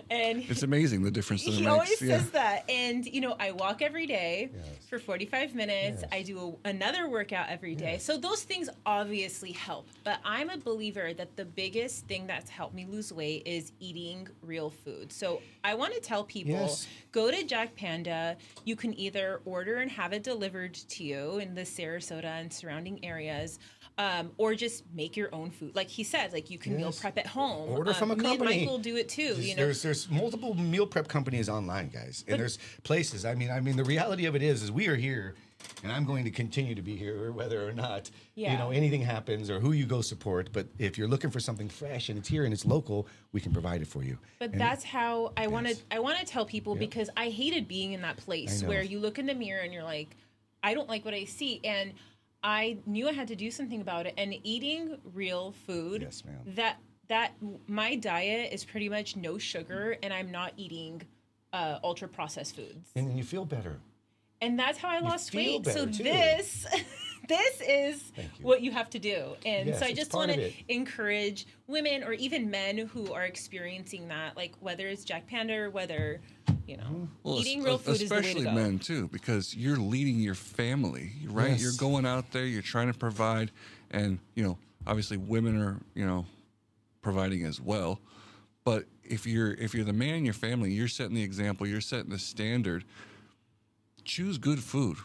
And it's amazing the difference that it makes. He always says that. And, I walk every day for 45 minutes. I do another workout every day. So those things obviously help. But I'm a believer that the biggest thing that's helped me lose weight is eating real food. So I want to tell people, go to Jacked Panda. You can either order and have it delivered to you in the Sarasota and surrounding areas, or just make your own food. Like he said, like you can meal prep at home. Order from a company. Me and Michael do it too. There's multiple meal prep companies online, guys, and there's places. I mean, the reality of it is we are here, and I'm going to continue to be here, whether or not anything happens or who you go support. But if you're looking for something fresh and it's here and it's local, we can provide it for you. But that's how I want to tell people, because I hated being in that place where you look in the mirror and you're like, I don't like what I see. And I knew I had to do something about it. And eating real food, Yes, ma'am. that my diet is pretty much no sugar, and I'm not eating ultra processed foods. And you feel better. And that's how I lost feel weight. better, So too. this is what you have to do. And Yes, so I it's just part want of to it. encourage women or even men who are experiencing that, like whether it's Jacked Panda or whether, eating real food is the way to especially go. men too, because you're leading your family, right? Yes. You're going out there, you're trying to provide, and obviously women are providing as well. But if you're the man in your family, you're setting the example, you're setting the standard. Choose good food.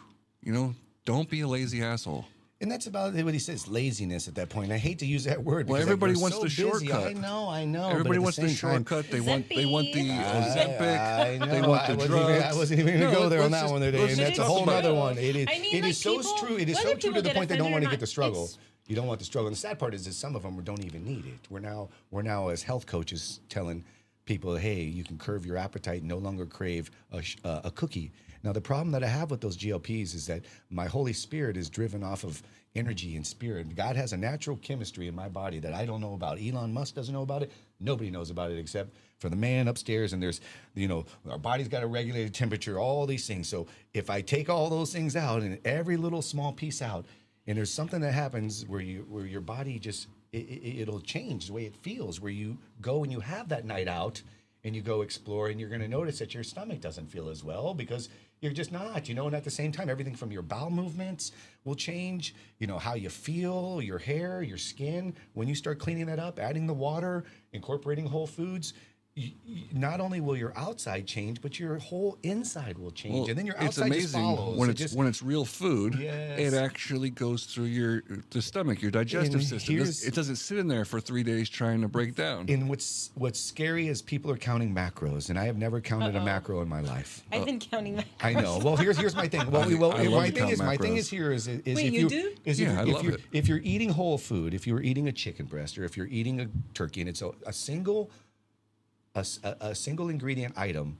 Don't be a lazy asshole. And that's about what he says, laziness at that point. I hate to use that word. Well, because everybody we're wants so the busy. shortcut. I know. Everybody but wants at the same time, shortcut. They want the Ozempic. I know. They want the drugs. I wasn't even going to go there on that one today, and that's a whole true. other one. It is. I mean, It like, is so people- true. It is whether so true people to the get point they don't offended want to or get the not, struggle. it's- You don't want the struggle. And the sad part is that some of them don't even need it. We're now as health coaches telling people, hey, you can curb your appetite, no longer crave a cookie. Now, the problem that I have with those GLPs is that my Holy Spirit is driven off of energy and spirit. God has a natural chemistry in my body that I don't know about. Elon Musk doesn't know about it. Nobody knows about it except for the man upstairs. And there's, our body's got a regulated temperature, all these things. So if I take all those things out and every little small piece out, and there's something that happens where your body just, it'll change the way it feels, where you go and you have that night out and you go explore, and you're going to notice that your stomach doesn't feel as well because you're just not, and at the same time, everything from your bowel movements will change, how you feel, your hair, your skin. When you start cleaning that up, adding the water, incorporating whole foods, not only will your outside change, but your whole inside will change. Well, And then your it's outside just amazing follows. when it's real food. Yes. It actually goes through the stomach, your digestive And system. It doesn't sit in there for 3 days trying to break down. And what's scary is people are counting macros, and I have never counted a macro in my life. I've been counting that. I know. Well, here's my thing. Well, I love my to thing count is my thing macros. is here is Wait, if you do? Yeah, I love it. If you're eating whole food, if you're eating a chicken breast, or if you're eating a turkey, and it's a single ingredient item,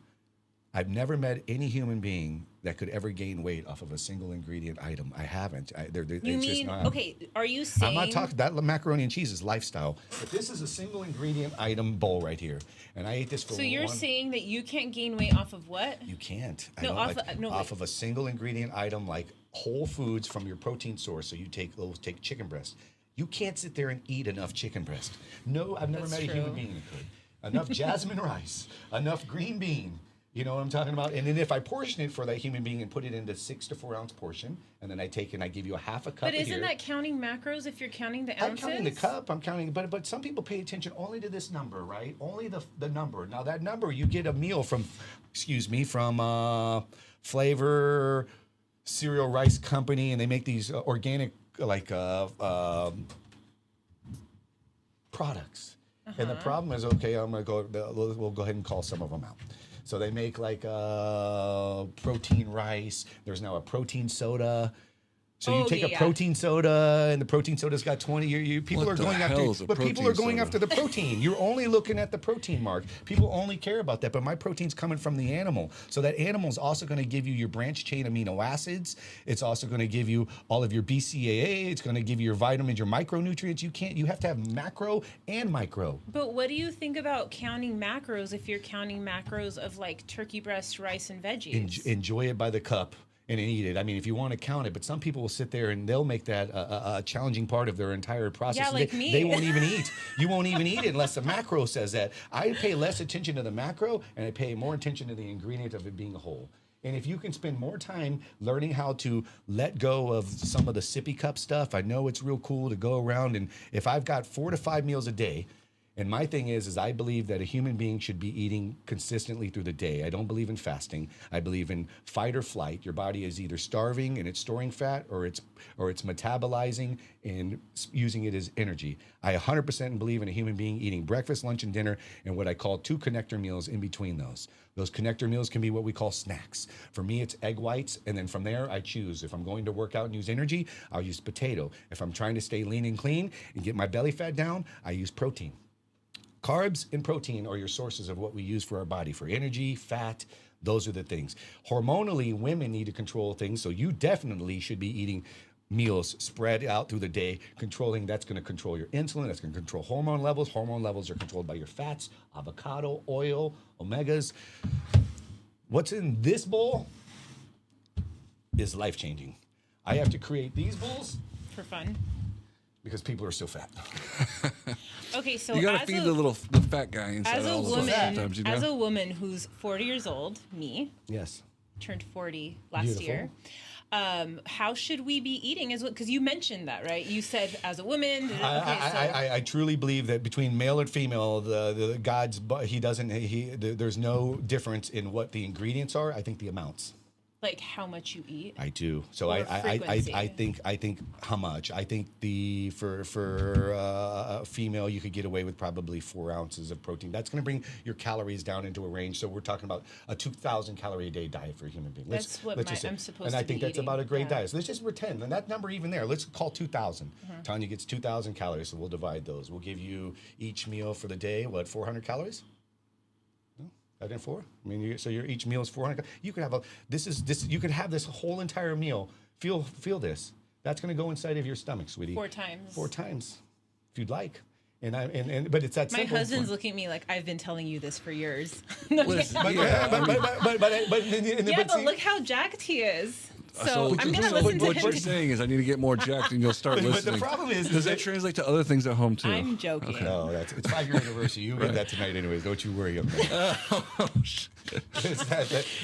I've never met any human being that could ever gain weight off of a single ingredient item. I haven't. You mean, okay, are you saying... I'm not talking, that macaroni and cheese is lifestyle. But this is a single ingredient item bowl right here. And I ate this for So you're saying that you can't gain weight off of what? You can't. No, Off of a single ingredient item like whole foods from your protein source. So you take chicken breast. You can't sit there and eat enough chicken breast. No, I've never That's met a true. human being that could. Enough jasmine rice, enough green bean. You know what I'm talking about? And then if I portion it for that human being and put it into 6 to 4 ounce portion, and then I take and I give you a half a cup. But isn't that counting macros if you're counting the ounces? I'm counting the cup. I'm counting, but some people pay attention only to this number, right? Only the number. Now that number, you get a meal from Flavor Cereal Rice Company, and they make these organic products. And the problem is, we'll go ahead and call some of them out. So they make protein rice. There's now a protein soda. So you take a protein soda, and the protein soda's got 20. People are going after the protein. You're only looking at the protein mark. People only care about that. But my protein's coming from the animal, so that animal's also going to give you your branch chain amino acids. It's also going to give you all of your BCAA. It's going to give you your vitamins, your micronutrients. You have to have macro and micro. But what do you think about counting macros if you're counting macros of like turkey breast, rice, and veggies? Enjoy it by the cup. And eat it. I mean, if you want to count it, but some people will sit there and they'll make that a challenging part of their entire process. Yeah, like me. They won't even eat. You won't even eat it unless the macro says that. I pay less attention to the macro, and I pay more attention to the ingredient of it being a whole. And if you can spend more time learning how to let go of some of the sippy cup stuff, I know it's real cool to go around. And if I've got 4 to 5 meals a day, and my thing is I believe that a human being should be eating consistently through the day. I don't believe in fasting. I believe in fight or flight. Your body is either starving and it's storing fat, or it's metabolizing and using it as energy. I 100% believe in a human being eating breakfast, lunch, and dinner, and what I call 2 connector meals in between those. Those connector meals can be what we call snacks. For me, it's egg whites, and then from there, I choose. If I'm going to work out and use energy, I'll use potato. If I'm trying to stay lean and clean and get my belly fat down, I use protein. Carbs and protein are your sources of what we use for our body, for energy, fat, Those are the things. Hormonally, women need to control things, so you definitely should be eating meals spread out through the day, controlling. That's going to control your insulin. That's going to control hormone levels. Hormone levels are controlled by your fats, avocado, oil, omegas. What's in this bowl is life-changing. I have to create these bowls for fun because people are so fat. Okay, so you gotta feed the fat guy inside as a all the woman, sometimes, you know? as a woman who's 40 years old, me, Yes. turned 40 last Beautiful. year. How should we be eating as well? Because you mentioned that, right? You said as a woman. I truly believe that between male and female, the God's there's no difference in what the ingredients are. I think the amounts. Like how much you eat. I do. So Or I think how much. I think for a female you could get away with probably 4 ounces of protein. That's going to bring your calories down into a range. So we're talking about a 2,000 calorie a day diet for a human being. That's what I'm supposed to be And I think that's eating. about a great Yeah. diet. So let's just pretend, and that number even there, let's call 2,000. Tanya gets 2,000 calories, so we'll divide those. We'll give you each meal for the day, 400 calories? I did 4. I mean, so your each meal is 400. You could have you could have this whole entire meal. Feel this. That's going to go inside of your stomach, sweetie. 4 times. 4 times, if you'd like. But it's that My simple. husband's looking at me like I've been telling you this for years. Listen, But Look how jacked he is. So So I'm gonna listen to what him. you're saying is I need to get more jacked and you'll start But listening. the problem is does that translate to other things at home too? I'm joking. No, it's 5-year anniversary. You get that tonight, anyways. Don't you worry about it. Oh, shit.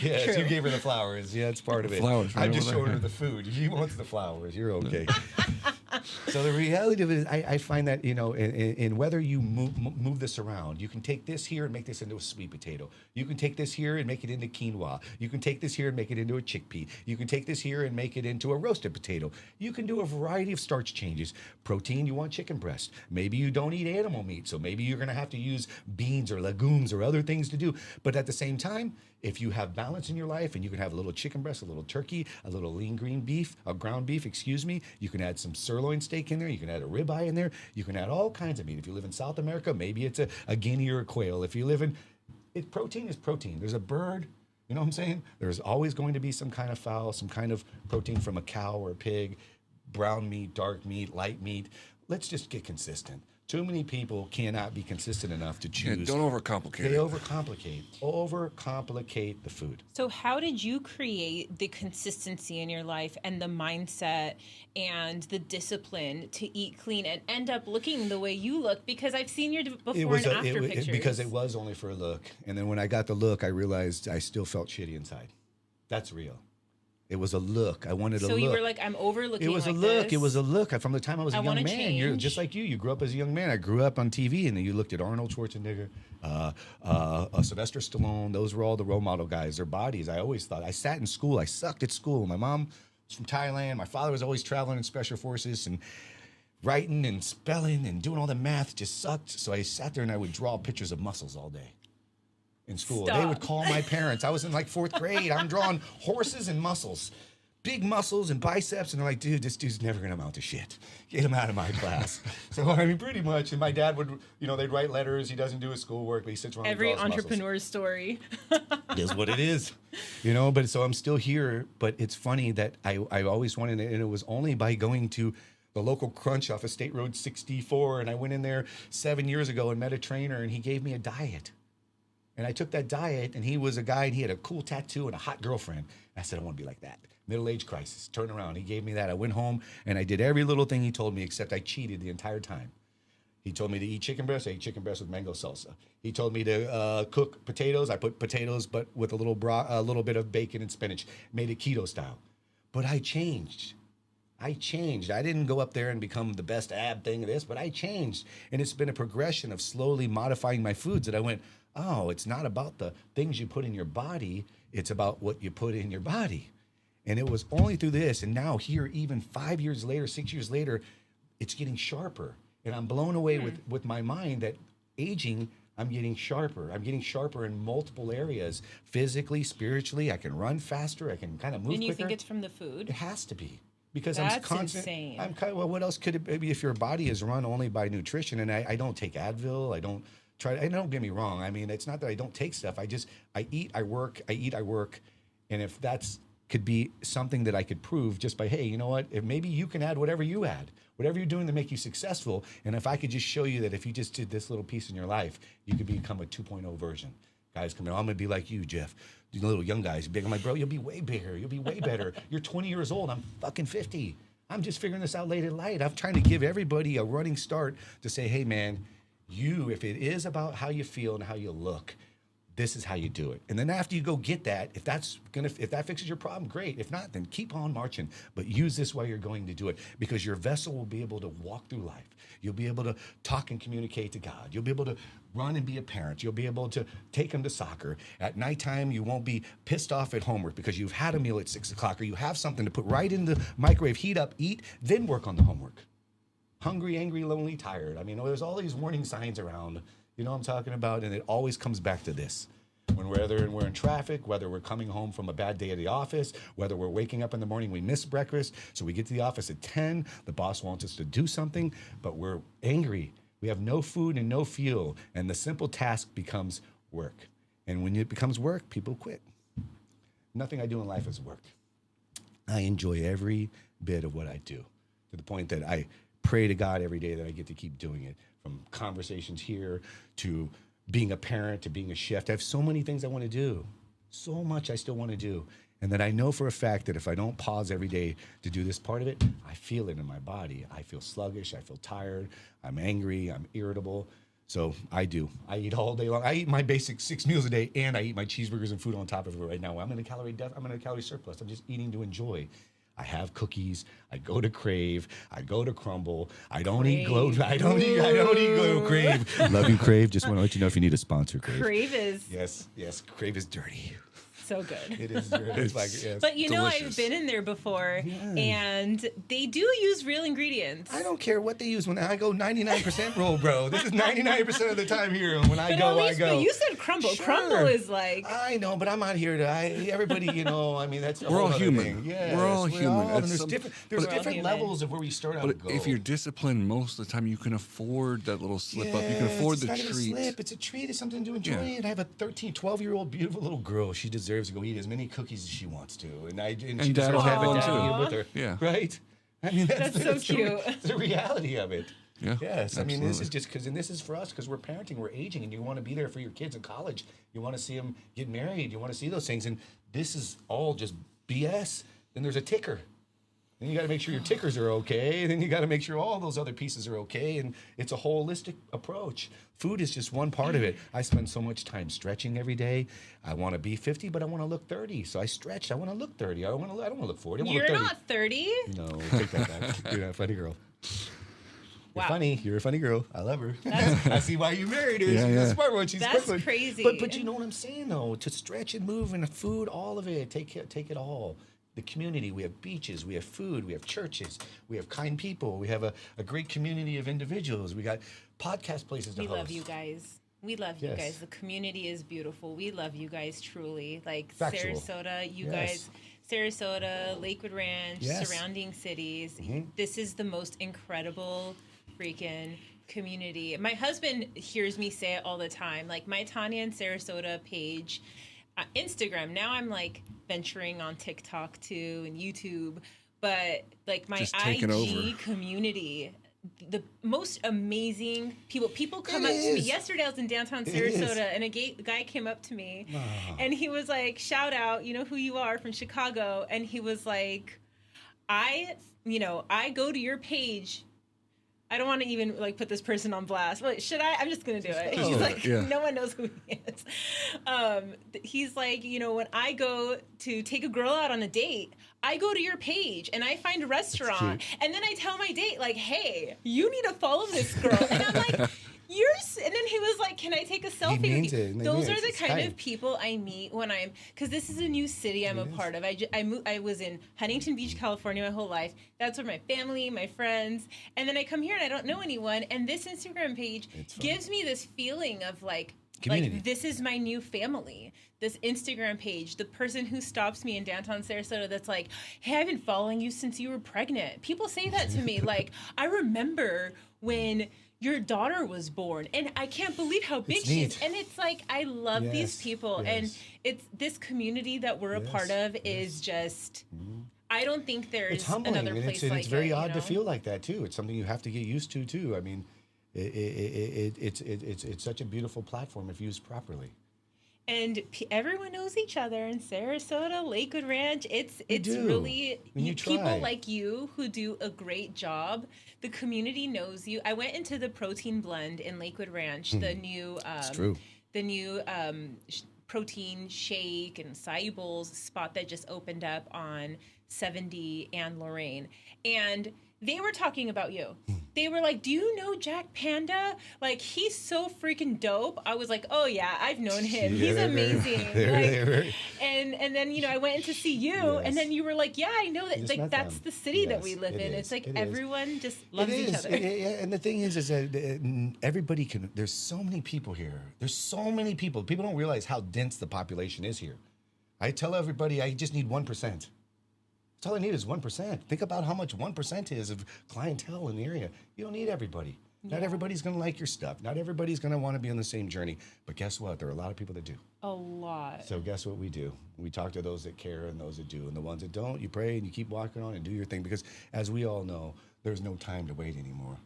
Yes, you gave her the flowers. Yeah, it's part of it. Flowers, right I'm just over showing there. her the food. She wants the flowers. You're okay. So the reality of it is, I find that in whether you move this around, you can take this here and make this into a sweet potato. You can take this here and make it into quinoa. You can take this here and make it into a chickpea. You can take this here and make it into a roasted potato. You can do a variety of starch changes. Protein, you want chicken breast. Maybe you don't eat animal meat, so maybe you're going to have to use beans or legumes or other things to do. But at the same time, if you have balance in your life and you can have a little chicken breast, a little turkey, a little lean green beef, a ground beef, you can add some sirloin steak in there. You can add a ribeye in there. You can add all kinds of meat. If you live in South America, maybe it's a guinea or a quail. If you live in, protein is protein. There's a bird, you know what I'm saying? There's always going to be some kind of fowl, some kind of protein from a cow or a pig, brown meat, dark meat, light meat. Let's just get consistent. Too many people cannot be consistent enough to choose. Yeah, don't overcomplicate They it. overcomplicate the food. So how did you create the consistency in your life and the mindset and the discipline to eat clean and end up looking the way you look? Because I've seen your before and after pictures. Because it was only for a look. And then when I got the look, I realized I still felt shitty inside. That's real. It was a look. I wanted a look. So you were like, I'm overlooking. It was like a look. this. It was a look. From the time I was a young man, change. you're just like you. You grew up as a young man. I grew up on TV, and then you looked at Arnold Schwarzenegger, Sylvester Stallone. Those were all the role model guys. Their bodies. I always thought. I sat in school. I sucked at school. My mom was from Thailand. My father was always traveling in special forces and writing and spelling and doing all the math just sucked. So I sat there and I would draw pictures of muscles all day. In school, Stop. They would call my parents. I was in like 4th grade. I'm drawing horses and muscles. Big muscles and biceps, and they're like, dude, this dude's never gonna amount to shit. Get him out of my class. So I mean, pretty much. And my dad would, they'd write letters. He doesn't do his schoolwork, but he sits around. Every and draws entrepreneur's story. It is what it is, But so I'm still here. But it's funny that I always wanted it, and it was only by going to the local Crunch off of State Road 64, and I went in there 7 years ago and met a trainer, and he gave me a diet. And I took that diet, and he was a guy, and he had a cool tattoo and a hot girlfriend. And I said, I want to be like that. Middle-age crisis. Turn around. He gave me that. I went home, and I did every little thing he told me, except I cheated the entire time. He told me to eat chicken breast. I ate chicken breast with mango salsa. He told me to cook potatoes. I put potatoes, but with a little bit of bacon and spinach. Made it keto style. But I changed. I didn't go up there and become the best ab thing of this, but I changed. And it's been a progression of slowly modifying my foods that I went, oh, it's not about the things you put in your body. It's about what you put in your body. And it was only through this. And now here, even 5 years later, 6 years later, it's getting sharper. And I'm blown away with my mind that aging, I'm getting sharper. I'm getting sharper in multiple areas. Physically, spiritually, I can run faster. I can kind of move And you quicker. think it's from the food? It has to be. Because That's I'm constant. insane. Well, what else could it be if your body is run only by nutrition? And I don't take Advil. I don't try to, and don't get me wrong. I mean, it's not that I don't take stuff. I eat, I work, and if that's could be something that I could prove just by, hey, you know what? If maybe you can add whatever you add, whatever you're doing to make you successful. And if I could just show you that if you just did this little piece in your life, you could become a 2.0 version. Guys come in, I'm going to be like you, Jeff. You little young guys, big. I'm like, bro, you'll be way bigger. You'll be way better. You're 20 years old. I'm fucking 50. I'm just figuring this out late at night. I'm trying to give everybody a running start to say, hey, man, if it is about how you feel and how you look, this is how you do it. And then after you go get that, if that fixes your problem, great. If not, then keep on marching. But use this while you're going to do it, because your vessel will be able to walk through life. You'll be able to talk and communicate to God. You'll be able to run and be a parent. You'll be able to take them to soccer. At nighttime, you won't be pissed off at homework because you've had a meal at 6 o'clock, or you have something to put right in the microwave, heat up, eat, then work on the homework. Hungry, angry, lonely, tired. I mean, there's all these warning signs around. You know what I'm talking about? And it always comes back to this. Whether we're in traffic, whether we're coming home from a bad day at the office, whether we're waking up in the morning, we miss breakfast, so we get to the office at 10, the boss wants us to do something, but we're angry. We have no food and no fuel, and the simple task becomes work. And when it becomes work, people quit. Nothing I do in life is work. I enjoy every bit of what I do, to the point that I pray to God every day that I get to keep doing it, from conversations here to being a parent to being a chef. I have so many things I want to do, so much I still want to do. And that I know for a fact that if I don't pause every day to do this part of it, I feel it in my body. I feel sluggish, I feel tired, I'm angry, I'm irritable. So I do. I eat all day long. I eat my basic 6 meals a day, and I eat my cheeseburgers and food on top of it right now. I'm in a calorie surplus. I'm just eating to enjoy. I have cookies. I go to Crave. I go to Crumble. I don't eat Glow. I don't eat Glow. Crave. Love you, Crave. Just want to let you know if you need a sponsor, Crave. Crave is yes. Crave is dirty. So good. It is dirty. It's like, yes. But you know, delicious. I've been in there before, and they do use real ingredients. I don't care what they use when I go 99% roll, bro. This is 99% of the time here. When I go. But you said Crumble. Sure. Crumble is like. I know, but I'm out here to. Everybody, I mean, that's we're all human. Thing. Yes, we're all human. And there's different levels of where we start out. But if you're disciplined, most of the time you can afford that little slip up. You can afford the treat. It's not even a slip. It's a treat. It's something to enjoy. And I have a 12-year-old beautiful little girl. She deserves to go eat as many cookies as she wants to, and she Dad will have one too with her. Yeah, right. I mean, that's so cute. The reality of it. Yeah. Yes. Absolutely. I mean, this is just and this is for us because we're parenting, we're aging, and you want to be there for your kids in college. You want to see them get married. You want to see those things, and this is all just BS. Then there's a ticker. Then you got to make sure your tickers are okay. Then you got to make sure all those other pieces are okay. And it's a holistic approach. Food is just one part of it. I spend so much time stretching every day. I want to be 50, but I want to look 30. So I stretch. I want to look 30. I don't want to look 40. You're not 30. No, take that back. You're a funny girl. You're Wow. funny. You're a funny girl. I love her. I see why you married her. She's a smart one. She's a smart one. Crazy. But you know what I'm saying, though? To stretch and move and the food, all of it. Take it all. The community, we have beaches, we have food, we have churches, we have kind people, we have a great community of individuals, we got podcast places to host. We love you guys. We love you guys. The community is beautiful. We love you guys truly. Like Factual. Sarasota, you guys, Sarasota, Lakewood Ranch, surrounding cities. This is the most incredible freaking community. My husband hears me say it all the time. Like my Tanya and Sarasota page, Instagram. Now I'm like venturing on TikTok too and YouTube, but like my IG community, the most amazing people come up to me. Yesterday I was in downtown Sarasota and a guy came up to me and he was like, shout out, you know who you are, from Chicago. And he was like, I go to your page. I don't want to even like put this person on blast. But should I? I'm just going to do it. He's like, no one knows who he is. He's like, when I go to take a girl out on a date, I go to your page and I find a restaurant. And then I tell my date, like, hey, you need to follow this girl. And I'm like, and then he was like, can I take a selfie with you? Those are the kind of people I meet when because this is a new city I'm a part of. I was in Huntington Beach, California my whole life. That's where my family, my friends, and then I come here and I don't know anyone. And this Instagram page gives me this feeling of like this is my new family. This Instagram page, the person who stops me in downtown Sarasota that's like, hey, I've been following you since you were pregnant. People say that to me. Like, I remember when your daughter was born, and I can't believe how big she is. And it's like, I love these people, and it's this community that we're a part of is just, I don't think there's another place like it. It's very odd to feel like that too. It's something you have to get used to too. I mean, it's such a beautiful platform if used properly. And everyone knows each other in Sarasota, Lakewood Ranch. It's really people like you who do a great job. The community knows you. I went into the protein blend in Lakewood Ranch, the new protein shake and acai bowls spot that just opened up on 70 and Lorraine, and they were talking about you. They were like, do you know Jacked Panda? Like, he's so freaking dope. I was like, oh yeah, I've known him. He's amazing. And then, you know, I went in to see you, and then you were like, yeah, I know that. Like, that's the city that we live in. It's like everyone just loves each other. And the thing is that everybody can, there's so many people here. There's so many people. People don't realize how dense the population is here. I tell everybody I just need 1%. That's all I need is 1%. Think about how much 1% is of clientele in the area. You don't need everybody. Not everybody's going to like your stuff. Not everybody's going to want to be on the same journey. But guess what? There are a lot of people that do. A lot. So guess what we do? We talk to those that care and those that do. And the ones that don't, you pray and you keep walking on and do your thing. Because as we all know, there's no time to wait anymore.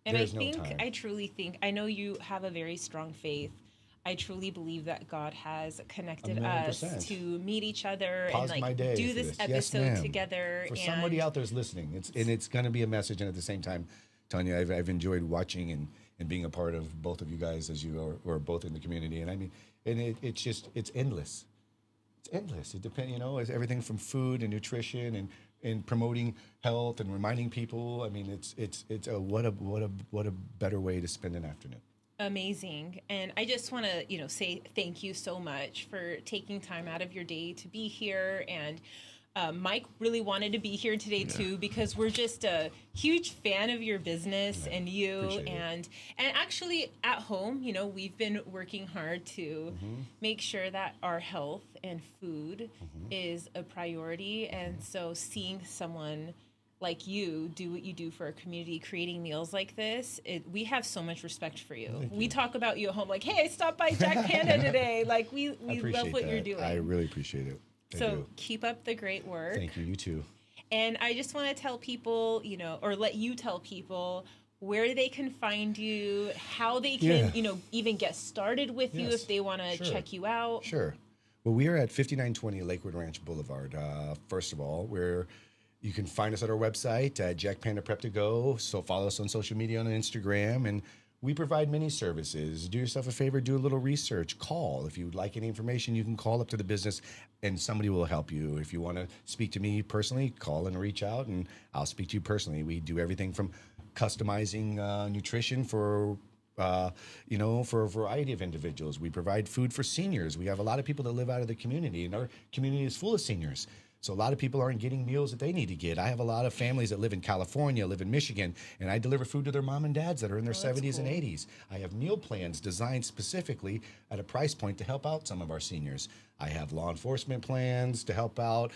And I truly think, I know you have a very strong faith. I truly believe that God has connected us to meet each other and like do this episode together. For somebody out there's listening, it's going to be a message. And at the same time, Tanya, I've enjoyed watching and being a part of both of you guys as you are both in the community. And I mean, and it's endless. It's endless. It depends, you know, it's everything from food and nutrition and promoting health and reminding people. I mean, what a better way to spend an afternoon. Amazing. And I just want to, you know, say thank you so much for taking time out of your day to be here. And Mike really wanted to be here today too, because we're just a huge fan of your business and you. And actually at home, you know, we've been working hard to make sure that our health and food is a priority. And so seeing someone like you do what you do for our community, creating meals like this, we have so much respect for you. We talk about you at home like, hey, I stopped by Jacked Panda today. Like, we love what you're doing. I really appreciate it. Keep up the great work. Thank you. You too. And I just want to tell people, you know, or let you tell people where they can find you, how they can, you know, even get started with you if they want to check you out. Sure. Well, we are at 5920 Lakewood Ranch Boulevard. First of all, you can find us at our website, Jacked Panda Prep to go. So follow us on social media on Instagram. And we provide many services. Do yourself a favor, do a little research. Call. If you would like any information, you can call up to the business and somebody will help you. If you want to speak to me personally, call and reach out and I'll speak to you personally. We do everything from customizing nutrition for for a variety of individuals. We provide food for seniors. We have a lot of people that live out of the community, and our community is full of seniors. So a lot of people aren't getting meals that they need to get. I have a lot of families that live in California, live in Michigan, and I deliver food to their mom and dads that are in their 70s and 80s. I have meal plans designed specifically at a price point to help out some of our seniors. I have law enforcement plans to help out.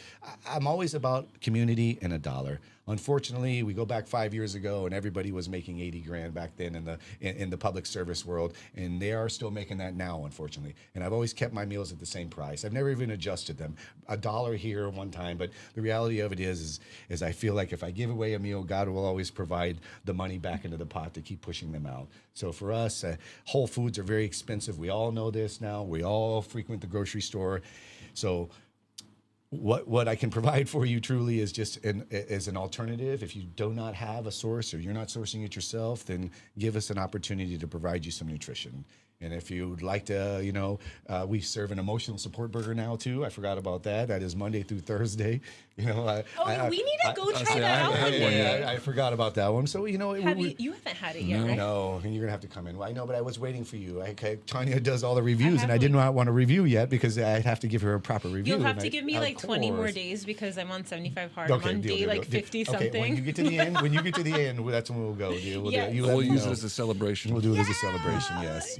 I'm always about community and a dollar. Unfortunately, we go back 5 years ago and everybody was making 80 grand back then in the public service world, and they are still making that now, unfortunately. And I've always kept my meals at the same price. I've never even adjusted them. $1 here one time, but the reality of it is I feel like if I give away a meal, God will always provide the money back into the pot to keep pushing them out. So for us, Whole Foods are very expensive. We all know this now. We all frequent the grocery store. So what I can provide for you truly is just as an alternative. If you do not have a source or you're not sourcing it yourself, then give us an opportunity to provide you some nutrition. And if you would like to, we serve an emotional support burger now too. I forgot about that. That is Monday through Thursday. We need to go try that out one day. I forgot about that one. So, you haven't had it yet, right? No, and you're going to have to come in. Well, I know, but I was waiting for you. Tanya does all the reviews, and I did not want to review yet because I'd have to give her a proper review. You'll have to give me like 20 more days because I'm on 75 hard. I'm on day 50-something. Okay, when you get to the end, that's when we'll go. We'll use it as a celebration. We'll do it as a celebration, yes.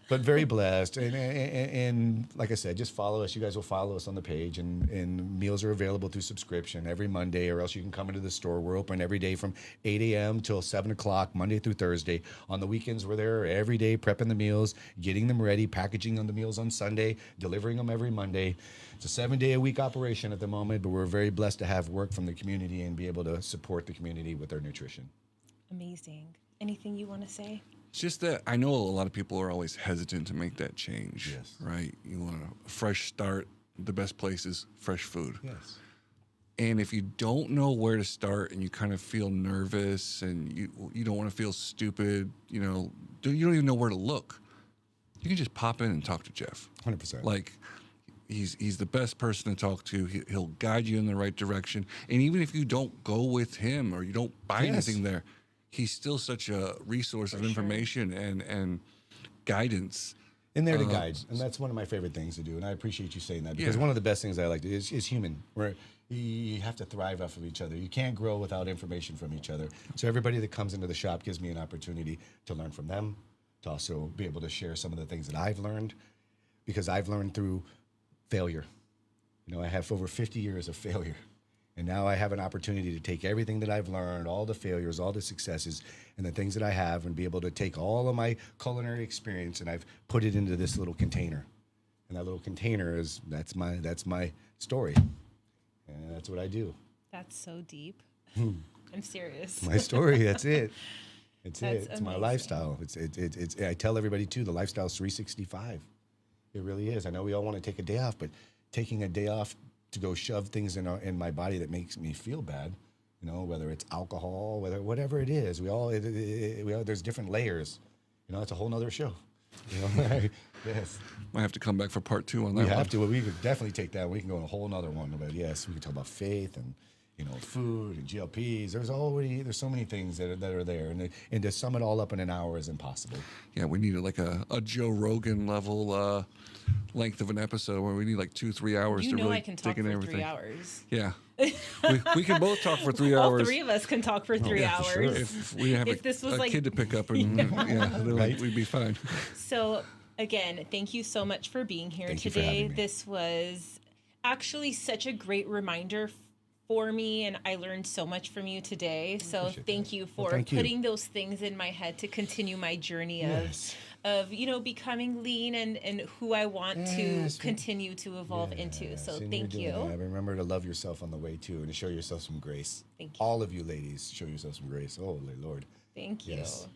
but very blessed. And like I said, just follow us. You guys will follow us on the page, and meals are available through subscription every Monday, or else you can come into the store. We're open every day from 8 a.m. till 7 o'clock, Monday through Thursday. On the weekends, we're there every day prepping the meals, getting them ready, packaging on the meals on Sunday, delivering them every Monday. It's a 7-day-a-week operation at the moment, but we're very blessed to have work from the community and be able to support the community with their nutrition. Amazing. Anything you want to say? It's just that I know a lot of people are always hesitant to make that change. Yes. Right? You want a fresh start. The best place is fresh food. Yes. And if you don't know where to start and you kind of feel nervous and you don't want to feel stupid, you don't even know where to look, you can just pop in and talk to Jeff. 100%. Like, he's the best person to talk to. He'll guide you in the right direction. And even if you don't go with him or you don't buy anything there, he's still such a resource of information and guidance. In there to guide. And that's one of my favorite things to do. And I appreciate you saying that, because one of the best things I like to do is human. Where you have to thrive off of each other. You can't grow without information from each other. So everybody that comes into the shop gives me an opportunity to learn from them, to also be able to share some of the things that I've learned, because I've learned through failure. I have over 50 years of failure. And now I have an opportunity to take everything that I've learned, all the failures, all the successes, and the things that I have, and be able to take all of my culinary experience, and I've put it into this little container. And that little container that's my story. And that's what I do. That's so deep. I'm serious. My story, that's it. It's That's my amazing. lifestyle. It's I tell everybody too, the lifestyle's 365. It really is. I know we all want to take a day off, but taking a day off to go shove things in my body that makes me feel bad, whether it's alcohol, whatever it is, we all there's different layers. It's a whole nother show. Yes. Might have to come back for part 2 on that We one. have to. We could definitely take that. We can go on a whole nother one. But yes, we can talk about faith and food and GLPs. There's so many things that are there, and to sum it all up in an hour is impossible. Yeah, we need like a Joe Rogan level length of an episode where we need like 2-3 hours to really I can talk dig for in everything. 3 hours. Yeah, we can both talk for 3 All hours. 3 of us can talk for 3 yeah, for hours. sure. If we have If this was a like- kid to pick up, and then Right. we'd be fine. So, again, thank you so much for being here Thank you for today. having me. This was actually such a great reminder for me, and I learned so much from you today. So, appreciate thank that. you Well, for thank you. putting those things in my head to continue my journey Yes. of becoming lean and who I want Yes. to continue to evolve into. So, Yes, and thank you're doing you. that. Remember to love yourself on the way too, and to show yourself some grace. Thank you. All of you ladies, show yourself some grace. Oh, Lord. Thank you. Yes.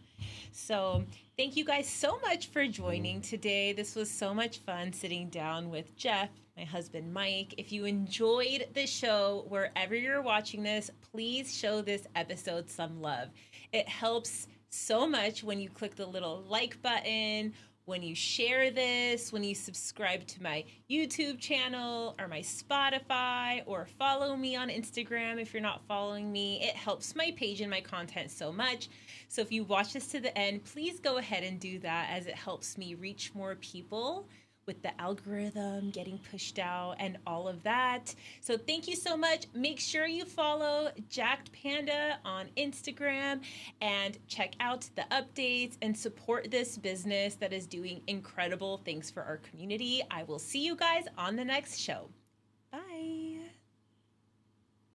So, thank you guys so much for joining today. This was so much fun sitting down with Jeff, my husband Mike. If you enjoyed the show, wherever you're watching this, please show this episode some love. It helps so much when you click the little like button, when you share this, when you subscribe to my YouTube channel or my Spotify, or follow me on Instagram if you're not following me. It helps my page and my content so much. So if you watch this to the end, please go ahead and do that, as it helps me reach more people with the algorithm getting pushed out and all of that. So thank you so much. Make sure you follow Jacked Panda on Instagram and check out the updates and support this business that is doing incredible things for our community. I will see you guys on the next show.